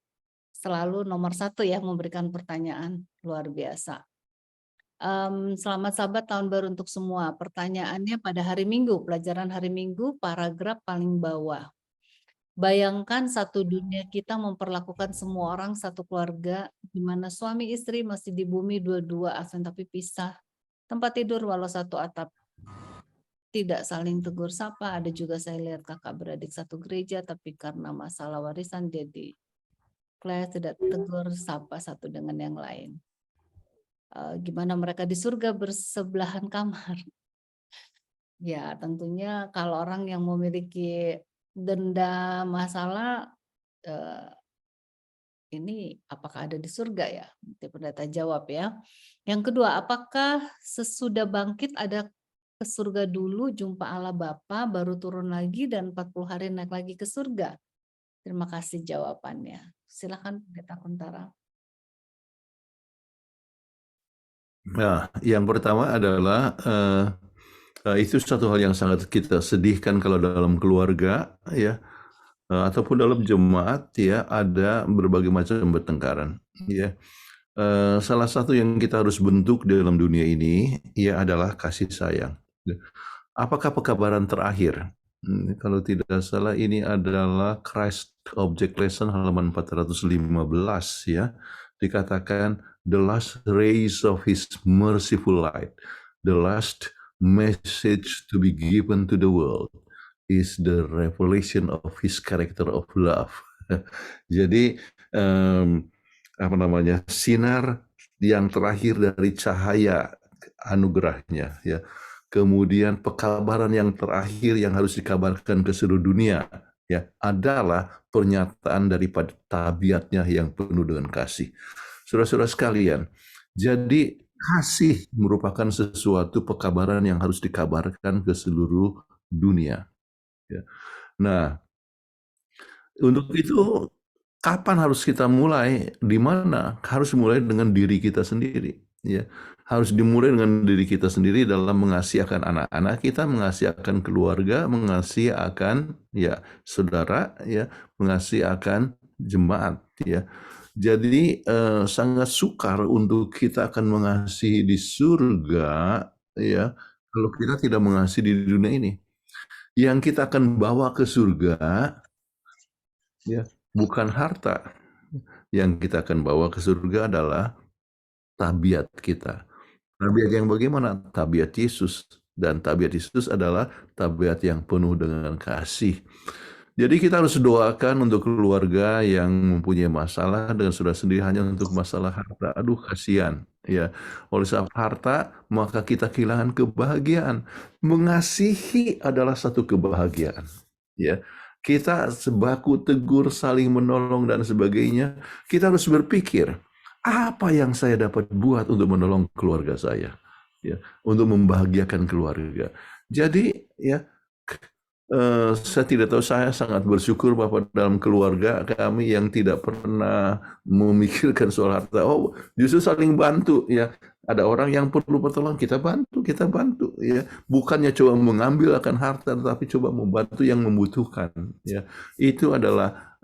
selalu nomor 1 ya memberikan pertanyaan luar biasa. Selamat Sabat Tahun Baru untuk semua. Pertanyaannya pada hari Minggu, pelajaran hari Minggu, paragraf paling bawah. Bayangkan satu dunia kita memperlakukan semua orang satu keluarga, di mana suami istri masih di bumi dua-dua akan tapi pisah. Tempat tidur walau satu atap. Tidak saling tegur sapa. Ada juga saya lihat kakak beradik satu gereja, tapi karena masalah warisan jadi kelas tidak tegur sapa satu dengan yang lain. Gimana mereka di surga bersebelahan kamar? Ya, tentunya kalau orang yang memiliki denda masalah, ini apakah ada di surga ya? Nanti pendeta jawab ya. Yang kedua, apakah sesudah bangkit ada ke surga dulu, jumpa Allah Bapa, baru turun lagi dan 40 hari naik lagi ke surga? Terima kasih jawabannya. Silakan pendeta Kuntara. Nah, yang pertama adalah itu satu hal yang sangat kita sedihkan kalau dalam keluarga ya ataupun dalam jemaat ya ada berbagai macam pertengkaran ya. Salah satu yang kita harus bentuk dalam dunia ini ya adalah kasih sayang. Apakah pekabaran terakhir? Kalau tidak salah ini adalah Christ Object Lesson halaman 415 ya. Dikatakan the last rays of his merciful light, the last message to be given to the world is the revelation of his character of love. Jadi sinar yang terakhir dari cahaya anugerahnya ya. Kemudian pekabaran yang terakhir yang harus dikabarkan ke seluruh dunia ya adalah pernyataan daripada tabiatnya yang penuh dengan kasih. Saudara-saudara sekalian, jadi kasih merupakan sesuatu pekabaran yang harus dikabarkan ke seluruh dunia. Ya. Nah, untuk itu kapan harus kita mulai? Di mana? Harus mulai dengan diri kita sendiri. Ya, harus dimulai dengan diri kita sendiri dalam mengasihi akan anak-anak kita, mengasihi akan keluarga, mengasihi akan ya saudara, ya, mengasihi akan jemaat. Ya, jadi sangat sukar untuk kita akan mengasihi di surga, ya, kalau kita tidak mengasihi di dunia ini. Yang kita akan bawa ke surga, ya, bukan harta. Yang kita akan bawa ke surga adalah tabiat kita. Tabiat yang bagaimana? Tabiat Yesus. Dan tabiat Yesus adalah tabiat yang penuh dengan kasih. Jadi kita harus doakan untuk keluarga yang mempunyai masalah dengan saudara sendiri hanya untuk masalah harta. Aduh, kasihan. Ya, oleh sebab harta, maka kita kehilangan kebahagiaan. Mengasihi adalah satu kebahagiaan. Ya, kita sebaku tegur, saling menolong dan sebagainya. Kita harus berpikir, apa yang saya dapat buat untuk menolong keluarga saya, ya, untuk membahagiakan keluarga. Jadi, ya, saya tidak tahu, saya sangat bersyukur bahwa dalam keluarga kami yang tidak pernah memikirkan soal harta. Oh, justru saling bantu, ya. Ada orang yang perlu pertolongan, kita bantu, ya. Bukannya coba mengambil akan harta, tetapi coba membantu yang membutuhkan, ya. Itu adalah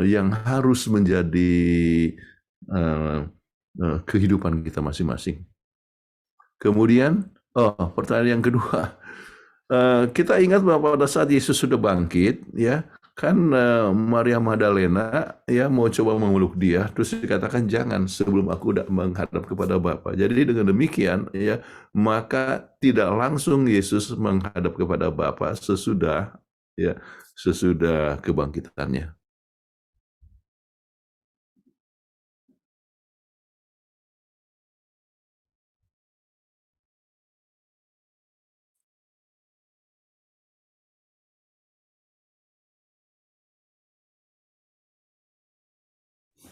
yang harus menjadi kehidupan kita masing-masing. Kemudian, pertanyaan yang kedua, kita ingat bahwa pada saat Yesus sudah bangkit, ya kan, Maria Magdalena ya mau coba memeluk dia, terus dikatakan jangan sebelum aku menghadap kepada Bapa. Jadi dengan demikian, ya, maka tidak langsung Yesus menghadap kepada Bapa sesudah kebangkitannya.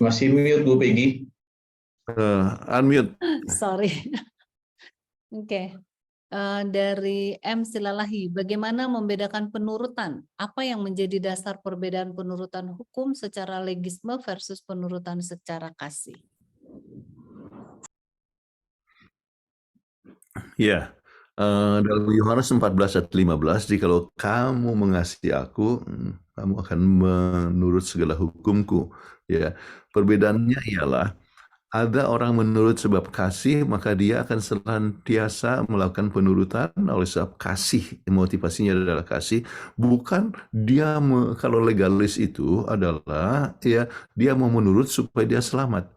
Masih mute Bu Peggy. Unmute. Sorry. Oke. Dari M. Silalahi, bagaimana membedakan penurutan? Apa yang menjadi dasar perbedaan penurutan hukum secara legisme versus penurutan secara kasih? Ya, dalam Yohanes 14 ayat 15, jikalau kamu mengasihi aku, kamu akan menurut segala hukumku. Ya, perbedaannya ialah ada orang menurut sebab kasih, maka dia akan senantiasa melakukan penurutan oleh sebab kasih. Motivasinya adalah kasih. Bukan dia kalau legalis itu adalah ya dia mau menurut supaya dia selamat.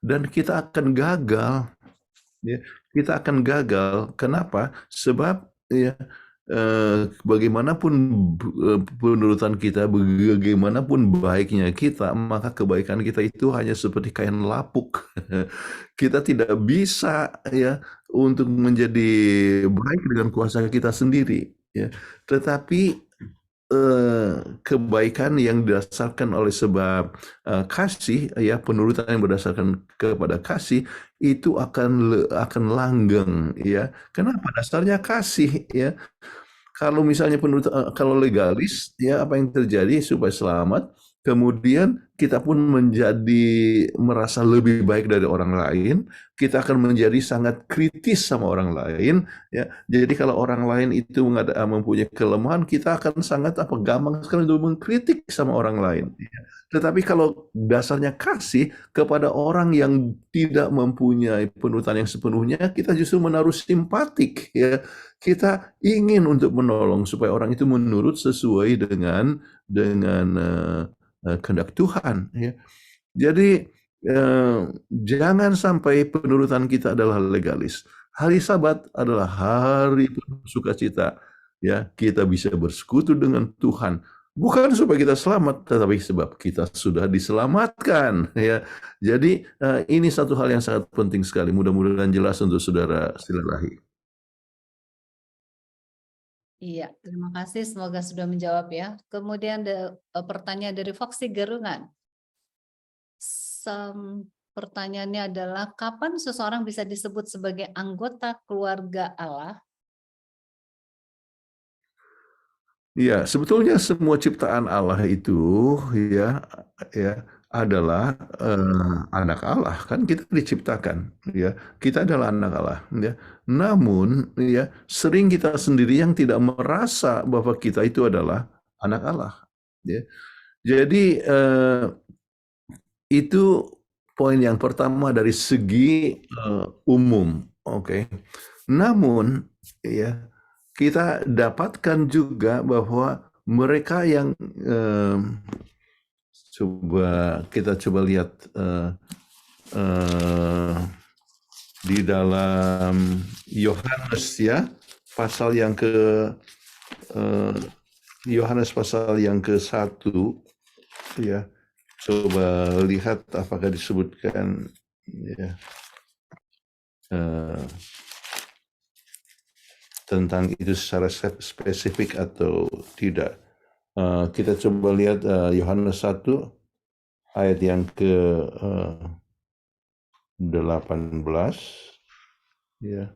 Dan kita akan gagal. Ya, kita akan gagal. Kenapa? Sebab ya bagaimanapun penurutan kita, bagaimanapun baiknya kita, maka kebaikan kita itu hanya seperti kain lapuk. Kita tidak bisa ya untuk menjadi baik dengan kuasa kita sendiri. Ya, tetapi kebaikan yang didasarkan oleh sebab kasih, ya penurutan yang berdasarkan kepada kasih itu akan langgeng, ya. Kenapa? Dasarnya kasih, ya. Kalau misalnya kalau legalis, ya apa yang terjadi supaya selamat, kemudian kita pun menjadi merasa lebih baik dari orang lain, kita akan menjadi sangat kritis sama orang lain, ya. Jadi kalau orang lain itu mempunyai kelemahan, kita akan sangat gampang sekali untuk mengkritik sama orang lain. Ya. Tetapi kalau dasarnya kasih kepada orang yang tidak mempunyai penurutan yang sepenuhnya, kita justru menaruh simpatik, ya. Kita ingin untuk menolong supaya orang itu menurut sesuai dengan kehendak Tuhan. Ya. Jadi jangan sampai penurutan kita adalah legalis. Hari Sabat adalah hari penuh sukacita. Ya, kita bisa bersekutu dengan Tuhan. Bukan supaya kita selamat, tetapi sebab kita sudah diselamatkan. Ya, jadi ini satu hal yang sangat penting sekali. Mudah-mudahan jelas untuk saudara Silalahi. Iya, terima kasih. Semoga sudah menjawab ya. Kemudian pertanyaan dari Foxy Gerungan. Pertanyaannya adalah, kapan seseorang bisa disebut sebagai anggota keluarga Allah? Ya, sebetulnya semua ciptaan Allah itu ya adalah anak Allah, kan kita diciptakan, ya kita adalah anak Allah, ya. Namun ya sering kita sendiri yang tidak merasa bahwa kita itu adalah anak Allah, ya. Jadi itu poin yang pertama dari segi umum, oke. Namun ya kita dapatkan juga bahwa mereka yang kita coba lihat di dalam Yohanes ya pasal yang Yohanes pasal yang ke-1 ya, coba lihat apakah disebutkan ya tentang itu secara spesifik atau tidak. Kita coba lihat Yohanes 1 ayat yang ke-18 ya.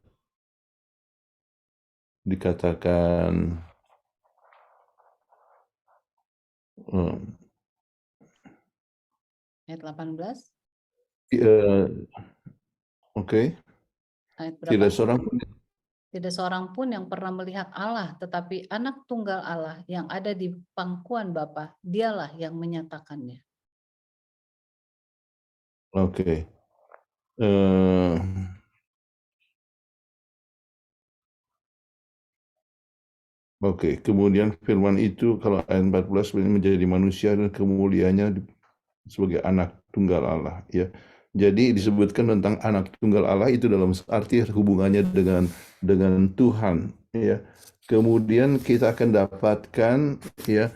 Dikatakan Ayat 18. Oke. Ayat berapa? Tidak seorang pun yang pernah melihat Allah, tetapi anak tunggal Allah yang ada di pangkuan Bapa, dialah yang menyatakannya. Oke. Oke, kemudian firman itu kalau ayat 14 menjadi manusia dan kemuliaannya sebagai anak tunggal Allah, ya. Jadi disebutkan tentang anak tunggal Allah itu dalam arti hubungannya dengan Tuhan, ya. Kemudian kita akan dapatkan ya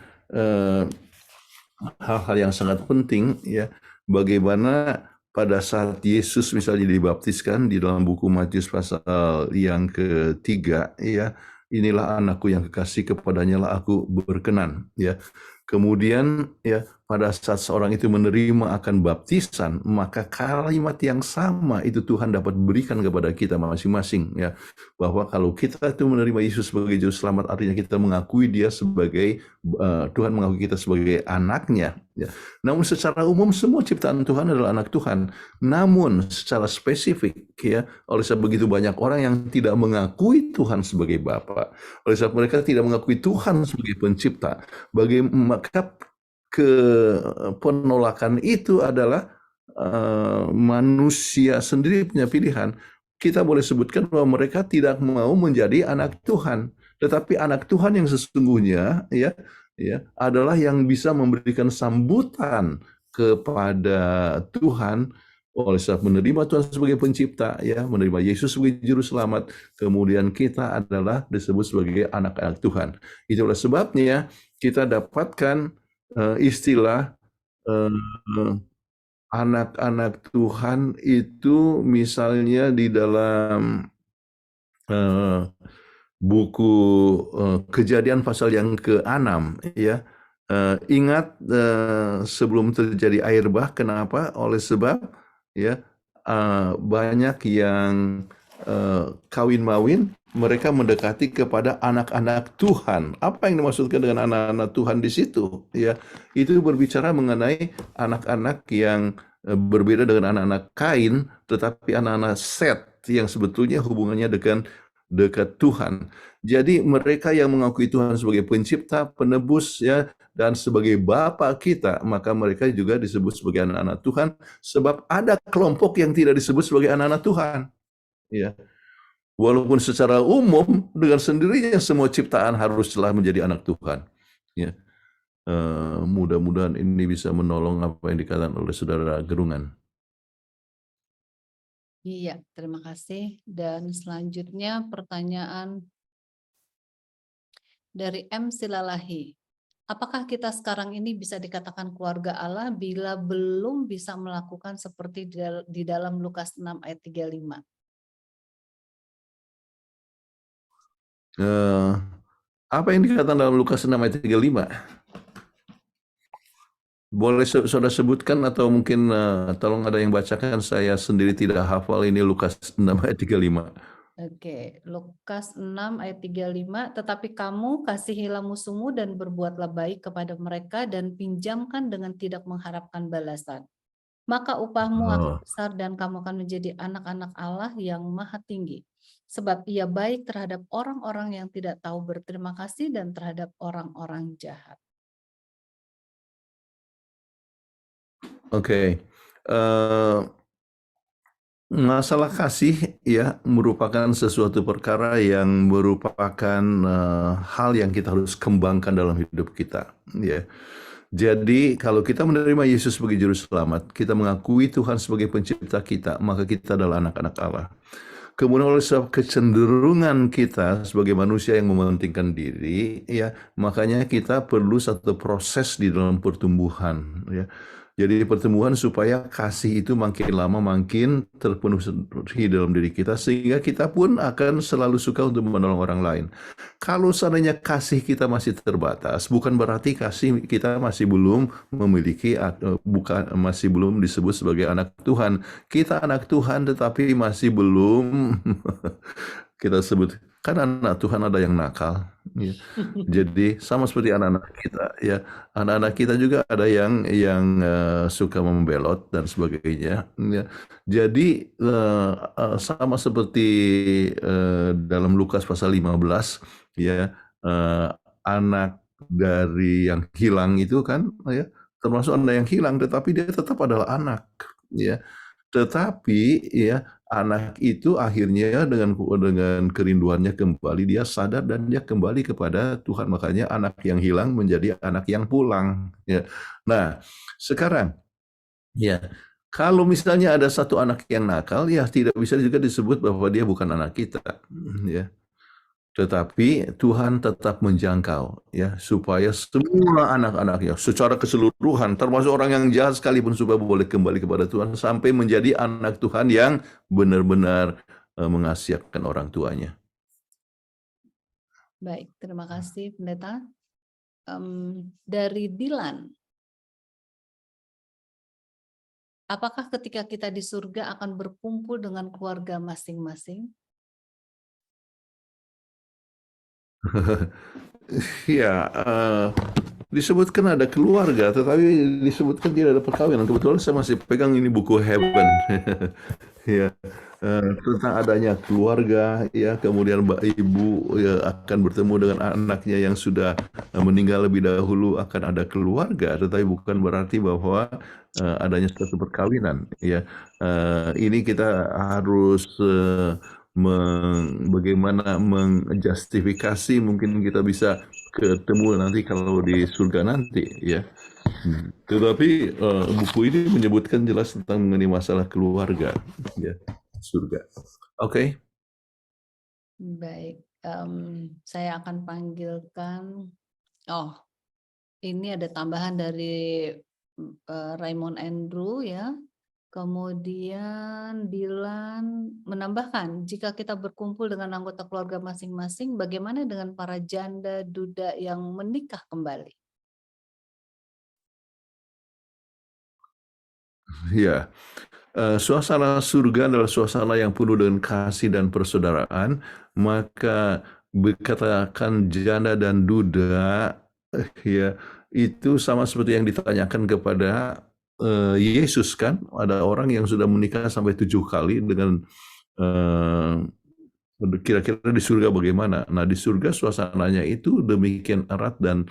hal-hal yang sangat penting, ya, bagaimana pada saat Yesus misalnya dibaptiskan di dalam buku Matius pasal yang ke-3, ya, inilah anakku yang kekasih, kepadanya lah aku berkenan, ya. Kemudian ya pada saat seorang itu menerima akan baptisan, maka kalimat yang sama itu Tuhan dapat berikan kepada kita masing-masing, ya, bahwa kalau kita itu menerima Yesus sebagai juru selamat, artinya kita mengakui dia sebagai Tuhan mengakui kita sebagai anaknya, ya. Namun secara umum semua ciptaan Tuhan adalah anak Tuhan. Namun secara spesifik, ya, oleh sebab begitu banyak orang yang tidak mengakui Tuhan sebagai Bapa, oleh sebab mereka tidak mengakui Tuhan sebagai pencipta, maka penolakan itu adalah manusia sendiri punya pilihan. Kita boleh sebutkan bahwa mereka tidak mau menjadi anak Tuhan, tetapi anak Tuhan yang sesungguhnya, ya, adalah yang bisa memberikan sambutan kepada Tuhan oleh sebab menerima Tuhan sebagai pencipta, ya, menerima Yesus sebagai juru selamat, kemudian kita adalah disebut sebagai anak-anak Tuhan. Itulah sebabnya kita dapatkan istilah anak-anak Tuhan itu misalnya di dalam buku Kejadian pasal yang ke-6, ya. Ingat sebelum terjadi air bah, kenapa? Oleh sebab, ya, banyak yang kawin mawin, mereka mendekati kepada anak-anak Tuhan. Apa yang dimaksudkan dengan anak-anak Tuhan di situ? Ya, itu berbicara mengenai anak-anak yang berbeda dengan anak-anak Kain, tetapi anak-anak Set yang sebetulnya hubungannya dengan dekat Tuhan. Jadi mereka yang mengakui Tuhan sebagai pencipta, penebus, ya, dan sebagai Bapa kita, maka mereka juga disebut sebagai anak-anak Tuhan, sebab ada kelompok yang tidak disebut sebagai anak-anak Tuhan. Ya, walaupun secara umum dengan sendirinya semua ciptaan haruslah menjadi anak Tuhan. Ya, mudah-mudahan ini bisa menolong apa yang dikatakan oleh saudara Gerungan. Iya, terima kasih. Dan selanjutnya pertanyaan dari M. Silalahi. Apakah kita sekarang ini bisa dikatakan keluarga Allah bila belum bisa melakukan seperti di dalam Lukas 6 ayat 35? Apa yang dikatakan dalam Lukas 6 ayat 35? Boleh saudara sebutkan atau mungkin tolong ada yang bacakan, saya sendiri tidak hafal ini Lukas 6 ayat 35. Oke, Lukas 6 ayat 35, tetapi kamu kasihilah musuhmu dan berbuatlah baik kepada mereka dan pinjamkan dengan tidak mengharapkan balasan. Maka upahmu akan besar dan kamu akan menjadi anak-anak Allah yang maha tinggi. Sebab ia baik terhadap orang-orang yang tidak tahu berterima kasih dan terhadap orang-orang jahat. Oke. Masalah kasih, ya, merupakan sesuatu perkara yang merupakan hal yang kita harus kembangkan dalam hidup kita, ya. Jadi kalau kita menerima Yesus sebagai juru selamat, kita mengakui Tuhan sebagai pencipta kita, maka kita adalah anak-anak Allah. Kemudian oleh sebab kecenderungan kita sebagai manusia yang mementingkan diri, ya, makanya kita perlu satu proses di dalam pertumbuhan, ya. Jadi pertumbuhan supaya kasih itu makin lama makin terpenuhi dalam diri kita, sehingga kita pun akan selalu suka untuk menolong orang lain. Kalau seandainya kasih kita masih terbatas, bukan berarti kasih kita masih belum memiliki, masih belum disebut sebagai anak Tuhan. Kita anak Tuhan tetapi masih belum kita sebut, kan anak Tuhan ada yang nakal, ya. Jadi sama seperti anak-anak kita, ya, anak-anak kita juga ada yang suka membelot dan sebagainya, ya. Jadi sama seperti dalam Lukas pasal 15, ya, anak dari yang hilang itu kan, ya, termasuk anak yang hilang, tetapi dia tetap adalah anak, ya. Tetapi, ya, anak itu akhirnya dengan kerinduannya kembali, dia sadar dan dia kembali kepada Tuhan. Makanya anak yang hilang menjadi anak yang pulang, ya. Nah, sekarang, ya, kalau misalnya ada satu anak yang nakal, ya tidak bisa juga disebut bahwa dia bukan anak kita, ya. Tetapi Tuhan tetap menjangkau, ya, supaya semua anak-anaknya secara keseluruhan, termasuk orang yang jahat sekalipun, supaya boleh kembali kepada Tuhan sampai menjadi anak Tuhan yang benar-benar mengasihakan orang tuanya. Baik, terima kasih Pendeta. Dari Dilan, apakah ketika kita di surga akan berkumpul dengan keluarga masing-masing? Ya, disebutkan ada keluarga, tetapi disebutkan tidak ada perkawinan. Kebetulan saya masih pegang ini buku Heaven, ya, tentang adanya keluarga, ya, kemudian ibu ya, akan bertemu dengan anaknya yang sudah meninggal lebih dahulu, akan ada keluarga, tetapi bukan berarti bahwa adanya suatu perkawinan, ya. Ini kita harus bagaimana menjustifikasi, mungkin kita bisa ketemu nanti kalau di surga nanti, ya. Tetapi buku ini menyebutkan jelas tentang mengenai masalah keluarga, ya, surga. Oke. Baik, saya akan panggilkan. Oh, ini ada tambahan dari Raymond Andrew, ya. Kemudian Dilan menambahkan, jika kita berkumpul dengan anggota keluarga masing-masing, bagaimana dengan para janda duda yang menikah kembali? Ya, suasana surga adalah suasana yang penuh dengan kasih dan persaudaraan, maka dikatakan janda dan duda, ya, itu sama seperti yang ditanyakan kepada Yesus, kan? Ada orang yang sudah menikah sampai 7 kali dengan kira-kira di surga bagaimana? Nah, di surga suasananya itu demikian erat dan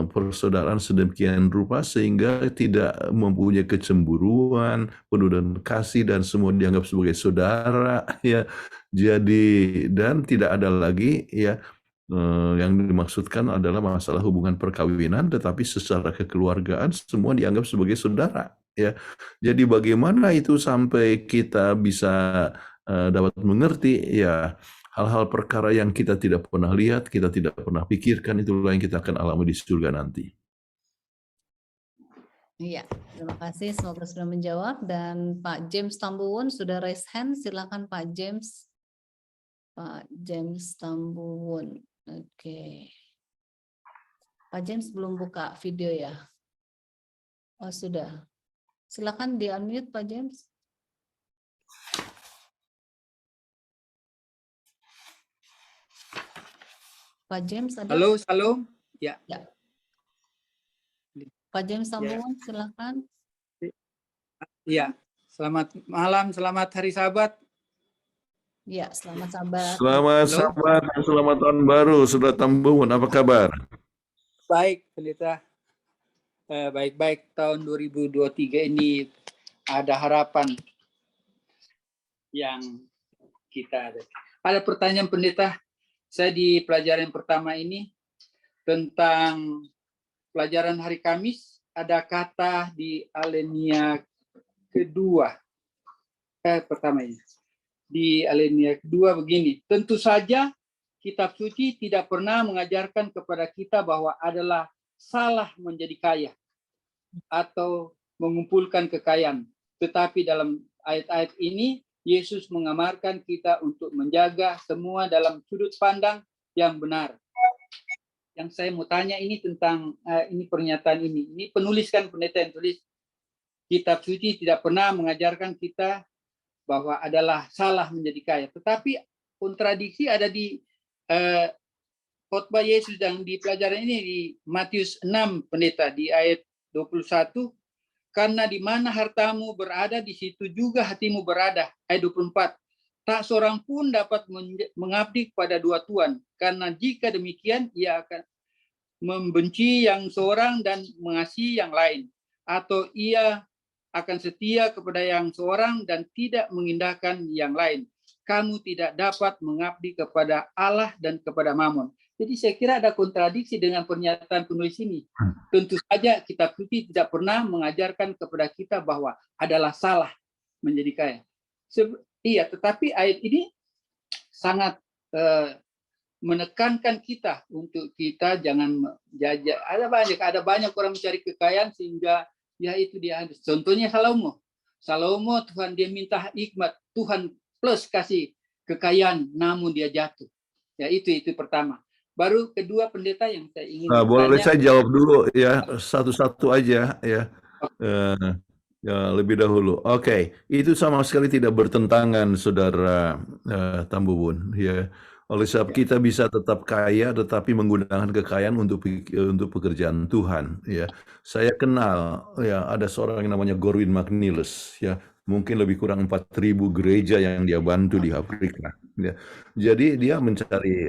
persaudaraan sedemikian rupa sehingga tidak mempunyai kecemburuan, penuh dengan kasih dan semua dianggap sebagai saudara, ya. Jadi dan tidak ada lagi, ya, yang dimaksudkan adalah masalah hubungan perkawinan, tetapi secara kekeluargaan semua dianggap sebagai saudara, ya. Jadi bagaimana itu sampai kita bisa dapat mengerti, ya, hal-hal perkara yang kita tidak pernah lihat, kita tidak pernah pikirkan, itulah yang kita akan alami di surga nanti. Iya, terima kasih. Semoga sudah menjawab. Dan Pak James Tambuwon sudah raise hand. Silakan Pak James. Pak James Tambuwon. Oke. Pak James belum buka video ya? Oh, sudah. Silakan di-unmute Pak James. Pak James ada? Halo, halo. Ya. Ya. Pak James Tambuwon, silakan. Iya. Selamat malam, selamat hari Sabat. Ya, selamat Sabat. Selamat Sabat dan selamat tahun baru, Saudara Tambuwon. Apa kabar? Baik, Pendeta. Baik-baik, tahun 2023 ini ada harapan yang kita ada. Ada pertanyaan Pendeta. Saya di pelajaran pertama ini tentang pelajaran hari Kamis, ada kata di alinea kedua. Pertama ini. Di alinea kedua begini, tentu saja kitab suci tidak pernah mengajarkan kepada kita bahwa adalah salah menjadi kaya atau mengumpulkan kekayaan. Tetapi dalam ayat-ayat ini, Yesus mengamarkan kita untuk menjaga semua dalam sudut pandang yang benar. Yang saya mau tanya ini tentang ini pernyataan ini. Ini penuliskan pendeta yang tulis, kitab suci tidak pernah mengajarkan kita bahwa adalah salah menjadi kaya. Tetapi kontradiksi ada di khotbah Yesus yang di pelajaran ini di Matius 6 pendeta di ayat 21. Karena di mana hartamu berada, di situ juga hatimu berada. Ayat 24. Tak seorang pun dapat mengabdi kepada dua tuan. Karena jika demikian, ia akan membenci yang seorang dan mengasihi yang lain. Atau ia akan setia kepada yang seorang dan tidak mengindahkan yang lain. Kamu tidak dapat mengabdi kepada Allah dan kepada Mammon. Jadi saya kira ada kontradiksi dengan pernyataan penulis ini. Tentu saja kitab suci tidak pernah mengajarkan kepada kita bahwa adalah salah menjadi kaya. Iya, tetapi ayat ini sangat menekankan kita untuk kita jangan jajak. Ada banyak orang mencari kekayaan sehingga ya itu dia. Contohnya Salomo. Salomo Tuhan dia minta hikmat, Tuhan plus kasih kekayaan, namun dia jatuh. Ya itu pertama. Baru kedua pendeta yang saya ingin boleh saya jawab dulu ya, satu-satu aja ya. Ya, lebih dahulu. Oke, itu sama sekali tidak bertentangan, Saudara Tambubun. Ya, oleh sebab kita bisa tetap kaya, tetapi menggunakan kekayaan untuk pekerjaan Tuhan. Ya, saya kenal ya ada seorang yang namanya Gorwin McNeilus. Ya, mungkin lebih kurang 4.000 gereja yang dia bantu di Afrika. Ya, jadi dia mencari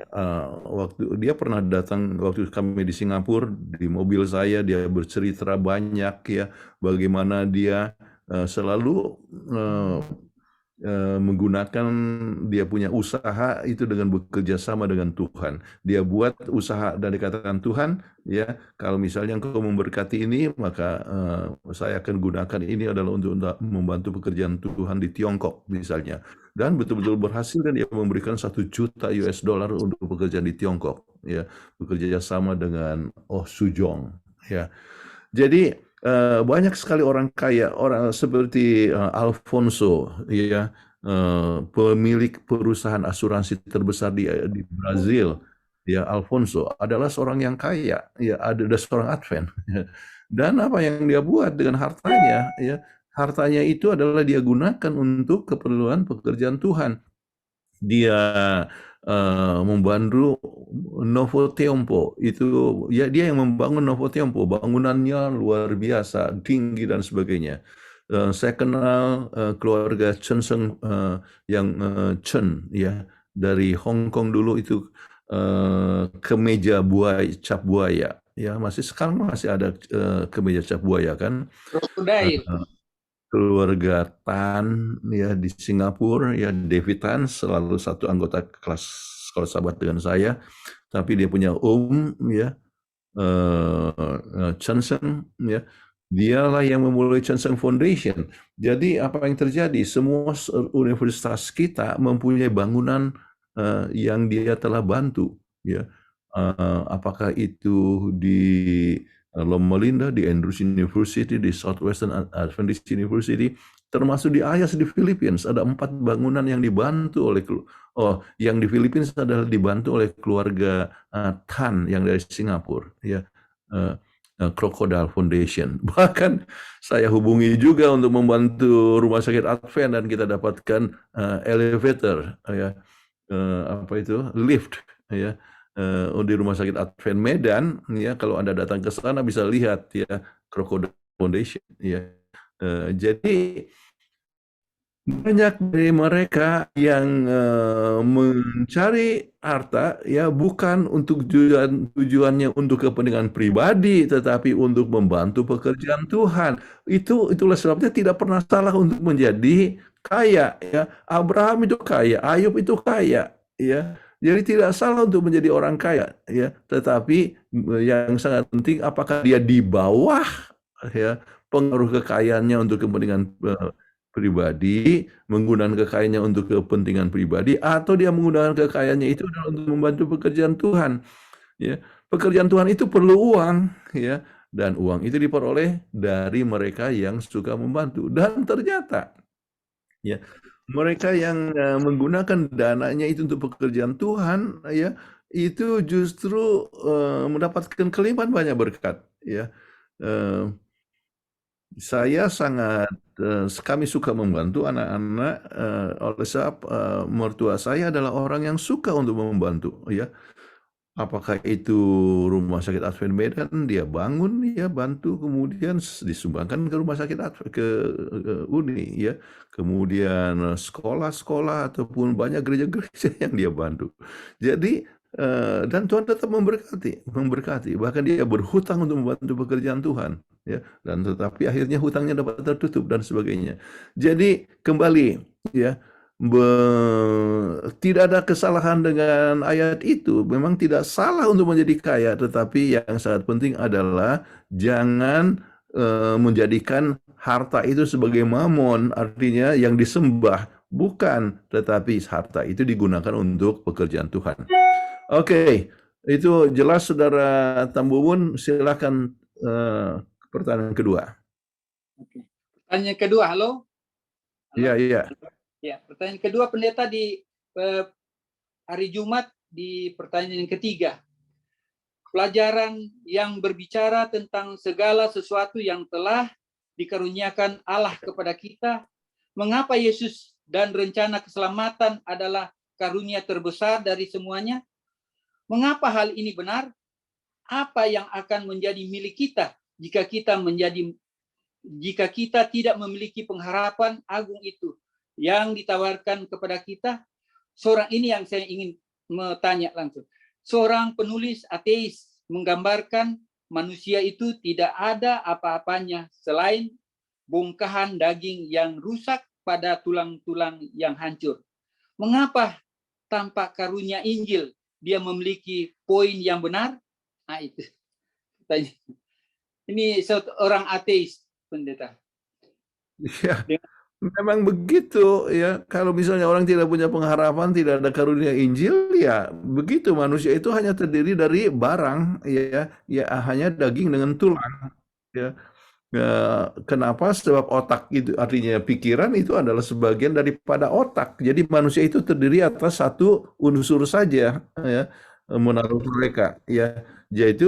waktu dia pernah datang waktu kami di Singapura di mobil saya dia bercerita banyak ya bagaimana dia selalu menggunakan dia punya usaha itu dengan bekerja sama dengan Tuhan. Dia buat usaha dan dikatakan Tuhan, ya kalau misalnya engkau memberkati ini, maka saya akan gunakan ini adalah untuk membantu pekerjaan Tuhan di Tiongkok misalnya. Dan betul-betul berhasil dan dia memberikan $1 juta untuk pekerjaan di Tiongkok, ya bekerja sama dengan Oh Sujong, ya. Jadi banyak sekali orang kaya, orang seperti Alfonso, ya, pemilik perusahaan asuransi terbesar di Brazil, ya Alfonso adalah seorang yang kaya, ya ada seorang Advent, dan apa yang dia buat dengan hartanya, ya hartanya itu adalah dia gunakan untuk keperluan pekerjaan Tuhan. Dia membantu Novo Tempo itu ya dia yang membangun Novo Tempo, bangunannya luar biasa tinggi dan sebagainya. Saya kenal keluarga Chen Seng yang Chen ya dari Hong Kong dulu itu kemeja buaya cap buaya ya sekarang masih ada kemeja cap buaya kan. Krokodil. Keluarga Tan ya di Singapura ya David Tan selalu satu anggota kelas sekolah sahabat dengan saya, tapi dia punya ya Chen Seng ya dialah yang memulai Chen Seng Foundation. Jadi apa yang terjadi, semua universitas kita mempunyai bangunan yang dia telah bantu ya, apakah itu di Loma Linda, di Andrews University, di Southwestern Adventist University, termasuk di Ayas di Philippines ada 4 bangunan yang dibantu oleh yang di Philippines adalah dibantu oleh keluarga Tan yang dari Singapura ya. Crocodile Foundation. Bahkan saya hubungi juga untuk membantu Rumah Sakit Advent dan kita dapatkan elevator ya apa itu lift ya di Rumah Sakit Advent Medan ya kalau Anda datang ke sana bisa lihat ya Crocodile Foundation ya. Jadi banyak dari mereka yang mencari harta ya bukan untuk tujuannya untuk kepentingan pribadi tetapi untuk membantu pekerjaan Tuhan. Itulah sebabnya tidak pernah salah untuk menjadi kaya ya. Abraham itu kaya, Ayub itu kaya ya. Jadi tidak salah untuk menjadi orang kaya ya, tetapi yang sangat penting apakah dia di bawah ya pengaruh kekayaannya untuk kepentingan pribadi, menggunakan kekayaannya untuk kepentingan pribadi, atau dia menggunakan kekayaannya itu adalah untuk membantu pekerjaan Tuhan. Ya, pekerjaan Tuhan itu perlu uang, ya, dan uang itu diperoleh dari mereka yang suka membantu. Dan ternyata, ya, mereka yang menggunakan dananya itu untuk pekerjaan Tuhan, ya, itu justru mendapatkan kelimpahan banyak berkat, ya. Saya sangat kami suka membantu anak-anak oleh sebab mertua saya adalah orang yang suka untuk membantu ya. Apakah itu Rumah Sakit Advent Medan dia bangun dia bantu kemudian disumbangkan ke Rumah Sakit Advent ke Uni ya. Kemudian sekolah-sekolah ataupun banyak gereja-gereja yang dia bantu. Jadi dan Tuhan tetap memberkati bahkan dia berhutang untuk membantu pekerjaan Tuhan ya dan tetapi akhirnya hutangnya dapat tertutup dan sebagainya. Jadi kembali ya tidak ada kesalahan dengan ayat itu. Memang tidak salah untuk menjadi kaya, tetapi yang sangat penting adalah jangan menjadikan harta itu sebagai mamon, artinya yang disembah. Bukan, tetapi harta itu digunakan untuk pekerjaan Tuhan. Oke, itu jelas Saudara Tambubun. Silakan pertanyaan kedua. Oke. Pertanyaan kedua, halo? Iya, iya. Ya, pertanyaan kedua pendeta di hari Jumat di pertanyaan yang ketiga. Pelajaran yang berbicara tentang segala sesuatu yang telah dikaruniakan Allah kepada kita? Mengapa Yesus dan rencana keselamatan adalah karunia terbesar dari semuanya? Mengapa hal ini benar? Apa yang akan menjadi milik kita jika kita tidak memiliki pengharapan agung itu yang ditawarkan kepada kita? Ini yang saya ingin bertanya langsung. Seorang penulis ateis menggambarkan manusia itu tidak ada apa-apanya selain bongkahan daging yang rusak pada tulang-tulang yang hancur. Mengapa tanpa karunia Injil dia memiliki poin yang benar? Nah, itu. Ini seorang ateis, pendeta. Ya, memang begitu ya. Kalau misalnya orang tidak punya pengharapan, tidak ada karunia Injil, ya begitu. Manusia itu hanya terdiri dari barang, ya hanya daging dengan tulang. Ya. Kenapa? Sebab otak itu artinya pikiran itu adalah sebagian daripada otak. Jadi manusia itu terdiri atas satu unsur saja, ya, menurut mereka, ya, yaitu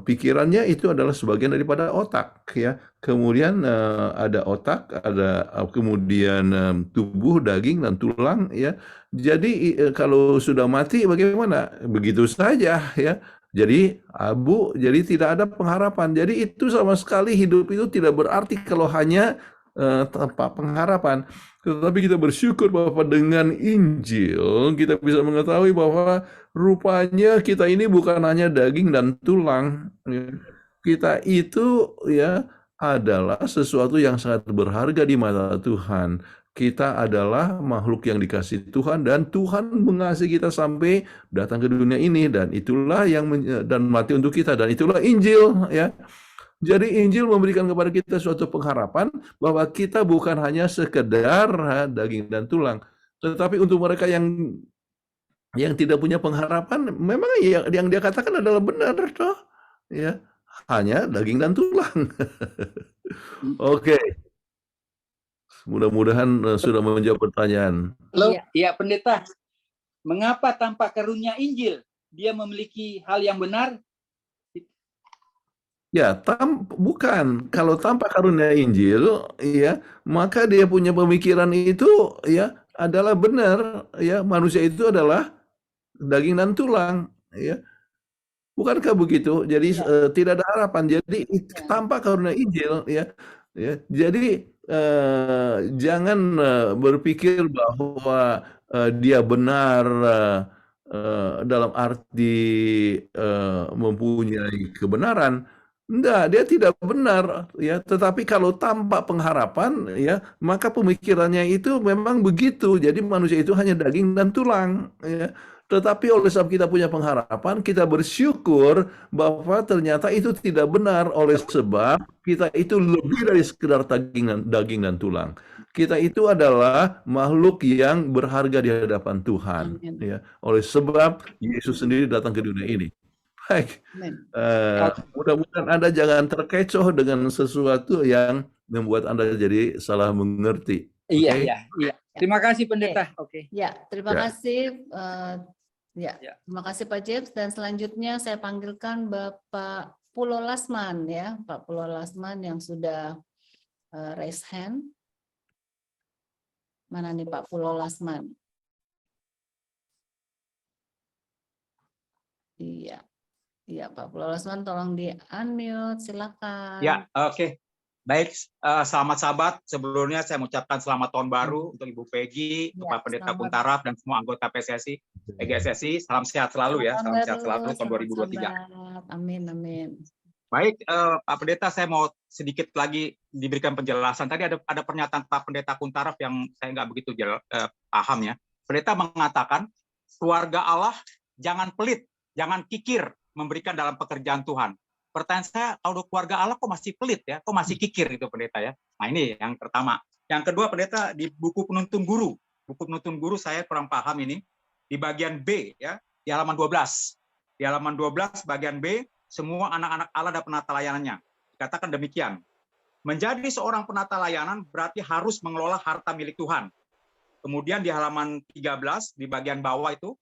pikirannya itu adalah sebagian daripada otak, ya. Kemudian ada otak, ada kemudian tubuh, daging dan tulang, ya. Jadi kalau sudah mati bagaimana? Begitu saja, ya. Jadi abu, jadi tidak ada pengharapan. Jadi itu sama sekali hidup itu tidak berarti kalau hanya tanpa pengharapan. Tetapi kita bersyukur bahwa dengan Injil kita bisa mengetahui bahwa rupanya kita ini bukan hanya daging dan tulang. Kita itu ya adalah sesuatu yang sangat berharga di mata Tuhan. Kita adalah makhluk yang dikasihi Tuhan dan Tuhan mengasihi kita sampai datang ke dunia ini, dan itulah yang dan mati untuk kita, dan itulah Injil, ya. Jadi Injil memberikan kepada kita suatu pengharapan bahwa kita bukan hanya sekedar daging dan tulang, tetapi untuk mereka yang tidak punya pengharapan, memang yang dia katakan adalah benar, toh, ya, hanya daging dan tulang. Oke. Mudah-mudahan sudah menjawab pertanyaan. Iya, pendeta. Mengapa tanpa karunia Injil dia memiliki hal yang benar? Ya, bukan. Kalau tanpa karunia Injil, ya, maka dia punya pemikiran itu, ya, adalah benar, ya, manusia itu adalah daging dan tulang, ya. Bukankah begitu? Jadi tidak ada harapan. Jadi tanpa karunia Injil, ya, jadi jangan berpikir bahwa dia benar dalam arti mempunyai kebenaran. Enggak, dia tidak benar, ya. Tetapi kalau tanpa pengharapan, ya, maka pemikirannya itu memang begitu. Jadi manusia itu hanya daging dan tulang, ya. Tetapi oleh sebab kita punya pengharapan, kita bersyukur bahwa ternyata itu tidak benar, oleh sebab kita itu lebih dari sekedar daging dan tulang. Kita itu adalah makhluk yang berharga di hadapan Tuhan, ya. Oleh sebab Yesus sendiri datang ke dunia ini. Baik, mudah-mudahan Anda jangan terkecoh dengan sesuatu yang membuat Anda jadi salah mengerti. Iya. Terima kasih, pendeta. Oke. Ya, terima kasih. Terima kasih Pak James. Dan selanjutnya saya panggilkan Bapak Pulo Lasman, ya, Pak Pulo Lasman yang sudah raise hand. Mana nih Pak Pulo Lasman? Iya, Pak Pulo Lasman, tolong di unmute, silakan. Ya, oke. Baik, selamat sahabat. Sebelumnya saya mengucapkan selamat tahun baru untuk Ibu Peggy, Bapak Pendeta Kuntaraf, dan semua anggota PGSSI. Salam sehat selalu, ya. Salam sehat selalu tahun 2023. Amin. Baik, Pak Pendeta, saya mau sedikit lagi diberikan penjelasan. Tadi ada pernyataan Pak Pendeta Kuntaraf yang saya nggak begitu paham, ya. Pendeta mengatakan, keluarga Allah jangan pelit, jangan kikir memberikan dalam pekerjaan Tuhan. Pertanyaan saya, kalau keluarga Allah kok masih pelit, ya? Kok masih kikir gitu, pendeta, ya? Nah, ini yang pertama. Yang kedua, pendeta, di buku penuntun guru saya kurang paham ini, di bagian B, ya, di halaman 12. Di halaman 12 bagian B, semua anak-anak Allah dan penata layanannya. Dikatakan demikian. Menjadi seorang penata layanan berarti harus mengelola harta milik Tuhan. Kemudian di halaman 13, di bagian bawah itu,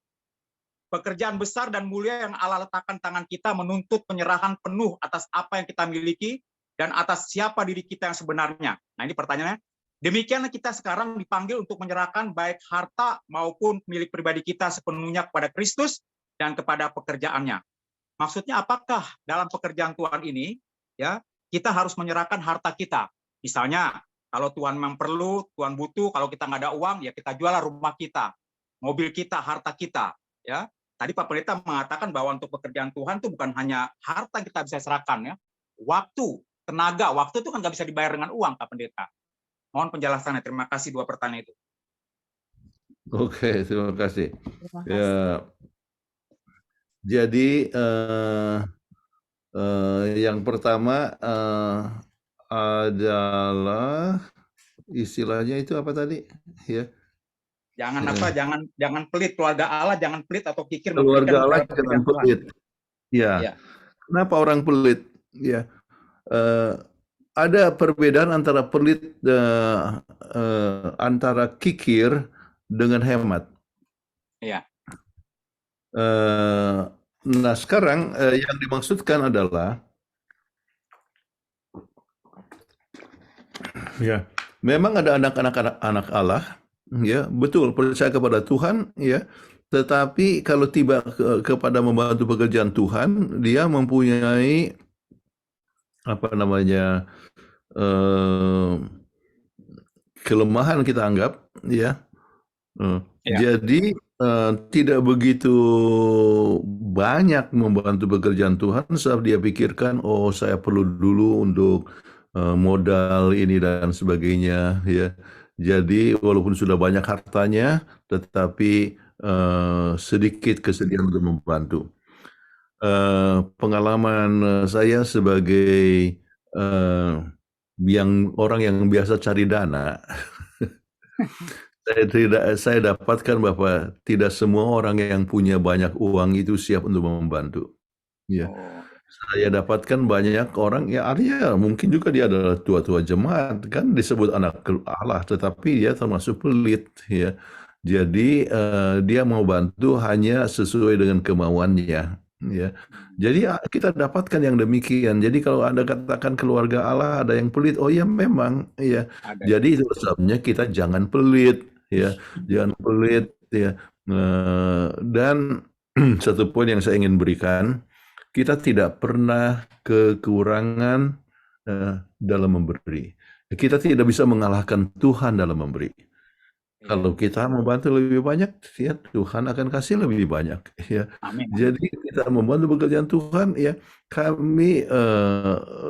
pekerjaan besar dan mulia yang Allah letakkan tangan kita menuntut penyerahan penuh atas apa yang kita miliki dan atas siapa diri kita yang sebenarnya. Nah, ini pertanyaannya. Demikianlah kita sekarang dipanggil untuk menyerahkan baik harta maupun milik pribadi kita sepenuhnya kepada Kristus dan kepada pekerjaannya. Maksudnya apakah dalam pekerjaan Tuhan ini ya kita harus menyerahkan harta kita? Misalnya kalau Tuhan memang perlu, Tuhan butuh, kalau kita nggak ada uang ya kita jual rumah kita, mobil kita, harta kita. Ya, tadi Pak Pendeta mengatakan bahwa untuk pekerjaan Tuhan itu bukan hanya harta yang kita bisa serahkan ya, waktu, tenaga, waktu itu kan nggak bisa dibayar dengan uang, Pak Pendeta. Mohon penjelasannya. Terima kasih dua pertanyaan itu. Oke, terima kasih. Terima kasih. Ya, jadi yang pertama adalah istilahnya itu apa tadi? Ya, Jangan ya. apa, jangan pelit, keluarga Allah jangan pelit atau kikir Keluarga Allah memberikan kepada jangan pekerjaan Tuhan. pelit. Ya. Ya. Kenapa orang pelit? Ya. Ada perbedaan antara pelit antara kikir dengan hemat. Iya. Nah, sekarang yang dimaksudkan adalah ya, memang ada anak Allah, ya, betul percaya kepada Tuhan, ya. Tetapi kalau tiba kepada membantu pekerjaan Tuhan, dia mempunyai apa namanya kelemahan kita anggap, ya. Jadi tidak begitu banyak membantu pekerjaan Tuhan sebab dia pikirkan, oh saya perlu dulu untuk modal ini dan sebagainya, ya. Jadi walaupun sudah banyak hartanya, tetapi sedikit kesediaan untuk membantu. Pengalaman saya sebagai orang yang biasa cari dana, saya dapatkan bahwa tidak semua orang yang punya banyak uang itu siap untuk membantu. Ya, saya dapatkan banyak orang ya, artinya mungkin juga dia adalah tua-tua jemaat, kan disebut anak Allah, tetapi dia termasuk pelit, ya. Jadi dia mau bantu hanya sesuai dengan kemauannya, ya. Jadi kita dapatkan yang demikian. Jadi kalau Anda katakan keluarga Allah ada yang pelit, oh ya memang, ya. Jadi itu sebabnya kita jangan pelit, ya, jangan pelit, ya. Dan satu poin yang saya ingin berikan, kita tidak pernah kekurangan dalam memberi. Kita tidak bisa mengalahkan Tuhan dalam memberi. Kalau kita membantu lebih banyak, ya Tuhan akan kasih lebih banyak. Ya. Amin. Jadi kita membantu pekerjaan Tuhan, ya kami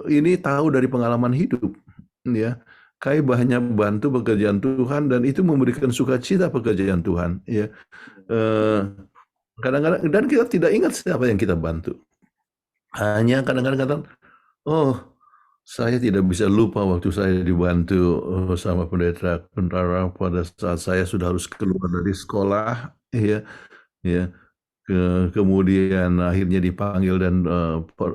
ini tahu dari pengalaman hidup, ya. Kami banyak bantu pekerjaan Tuhan dan itu memberikan sukacita pekerjaan Tuhan, ya. Kadang-kadang dan kita tidak ingat siapa yang kita bantu. Hanya kadang-kadang oh saya tidak bisa lupa waktu saya dibantu sama pendeta Kuntara pada saat saya sudah harus keluar dari sekolah, ya, ya. Kemudian akhirnya dipanggil dan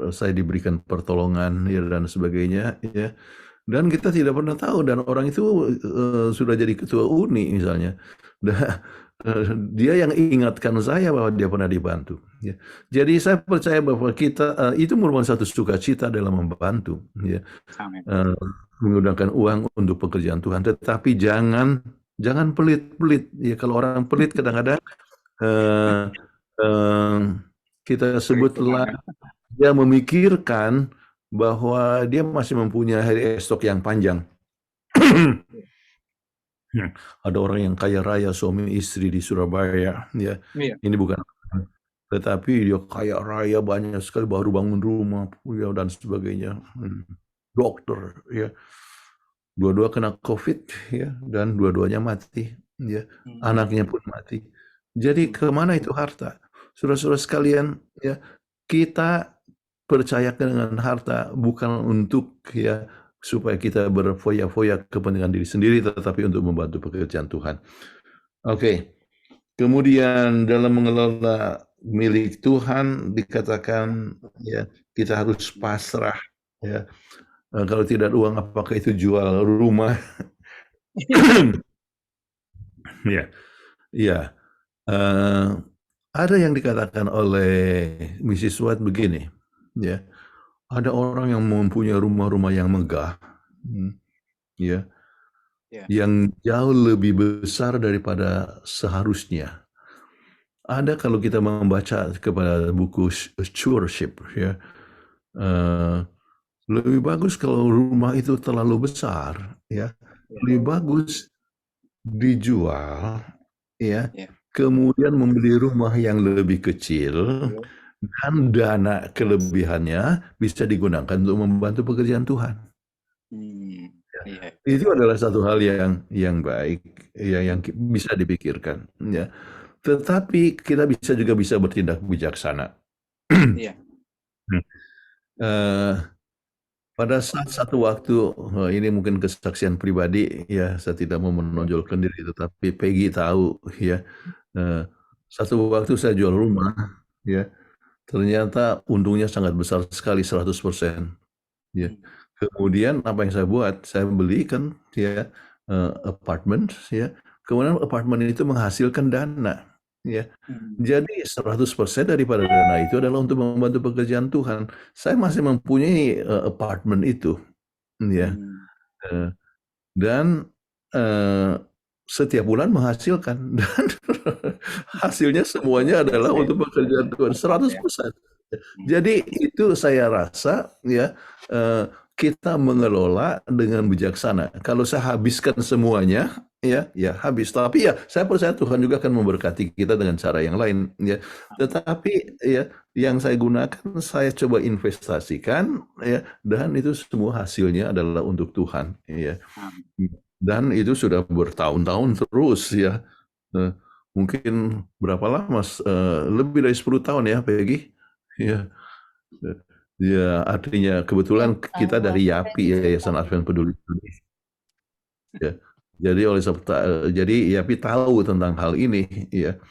saya diberikan pertolongan, ya, dan sebagainya, ya. Dan kita tidak pernah tahu dan orang itu sudah jadi ketua UNI misalnya. Dia yang ingatkan saya bahwa dia pernah dibantu. Ya. Jadi saya percaya bahwa kita itu merupakan satu sukacita dalam membantu, ya. Menggunakan uang untuk pekerjaan Tuhan. Tetapi jangan pelit-pelit. Ya, kalau orang pelit kadang-kadang kita sebutlah dia memikirkan bahwa dia masih mempunyai hari esok yang panjang. Ada orang yang kaya raya suami istri di Surabaya, ya. Ini bukan, tetapi dia kaya raya banyak sekali, baru bangun rumah, ya, dan sebagainya. Dokter, ya. Dua-dua kena COVID, ya, dan dua-duanya mati, ya. Anaknya pun mati. Jadi kemana itu harta? Saudara-saudara sekalian, ya, kita percaya dengan harta bukan untuk, ya, supaya kita berfoya-foya kepentingan diri sendiri, tetapi untuk membantu pekerjaan Tuhan. Oke. Kemudian dalam mengelola milik Tuhan dikatakan, ya, kita harus pasrah, ya. Kalau tidak uang, apakah itu jual rumah? Ya, ya. Ada yang dikatakan oleh Mrs. White begini, ya. ada orang yang mempunyai rumah-rumah yang megah, ya, Ya. yang jauh lebih besar daripada seharusnya. Ada kalau kita membaca kepada buku stewardship, ya, lebih bagus kalau rumah itu terlalu besar, ya, lebih bagus dijual, ya, Ya. kemudian membeli rumah yang lebih kecil, dan dana kelebihannya bisa digunakan untuk membantu pekerjaan Tuhan. Iya. Itu adalah satu hal yang baik, ya, yang bisa dipikirkan, ya. Tetapi kita juga bisa bertindak bijaksana. Iya. Pada satu waktu, ini mungkin kesaksian pribadi, ya, saya tidak mau menonjolkan diri, tetapi Peggy tahu, ya, satu waktu saya jual rumah, ya, ternyata untungnya sangat besar sekali, 100%, ya. Kemudian apa yang saya buat, saya belikan, ya, apartemen, ya, kemudian apartemen itu menghasilkan dana, ya. Jadi 100% daripada dana itu adalah untuk membantu pekerjaan Tuhan. Saya masih mempunyai apartemen itu, ya, dan setiap bulan menghasilkan, dan hasilnya semuanya adalah untuk pekerjaan Tuhan, 100%. Jadi itu saya rasa, ya, kita mengelola dengan bijaksana. Kalau saya habiskan semuanya, ya habis. Tapi ya saya percaya Tuhan juga akan memberkati kita dengan cara yang lain, ya. Tetapi ya yang saya gunakan, saya coba investasikan, ya, dan itu semua hasilnya adalah untuk Tuhan, ya. Dan itu sudah bertahun-tahun terus, ya. Mungkin berapa lama? Lebih dari 10 tahun ya, Peggy. Ya. Ya, artinya kebetulan kita dari YAPI, Yayasan Advent Peduli Indonesia. Ya. Jadi YAPI tahu tentang hal ini, ya.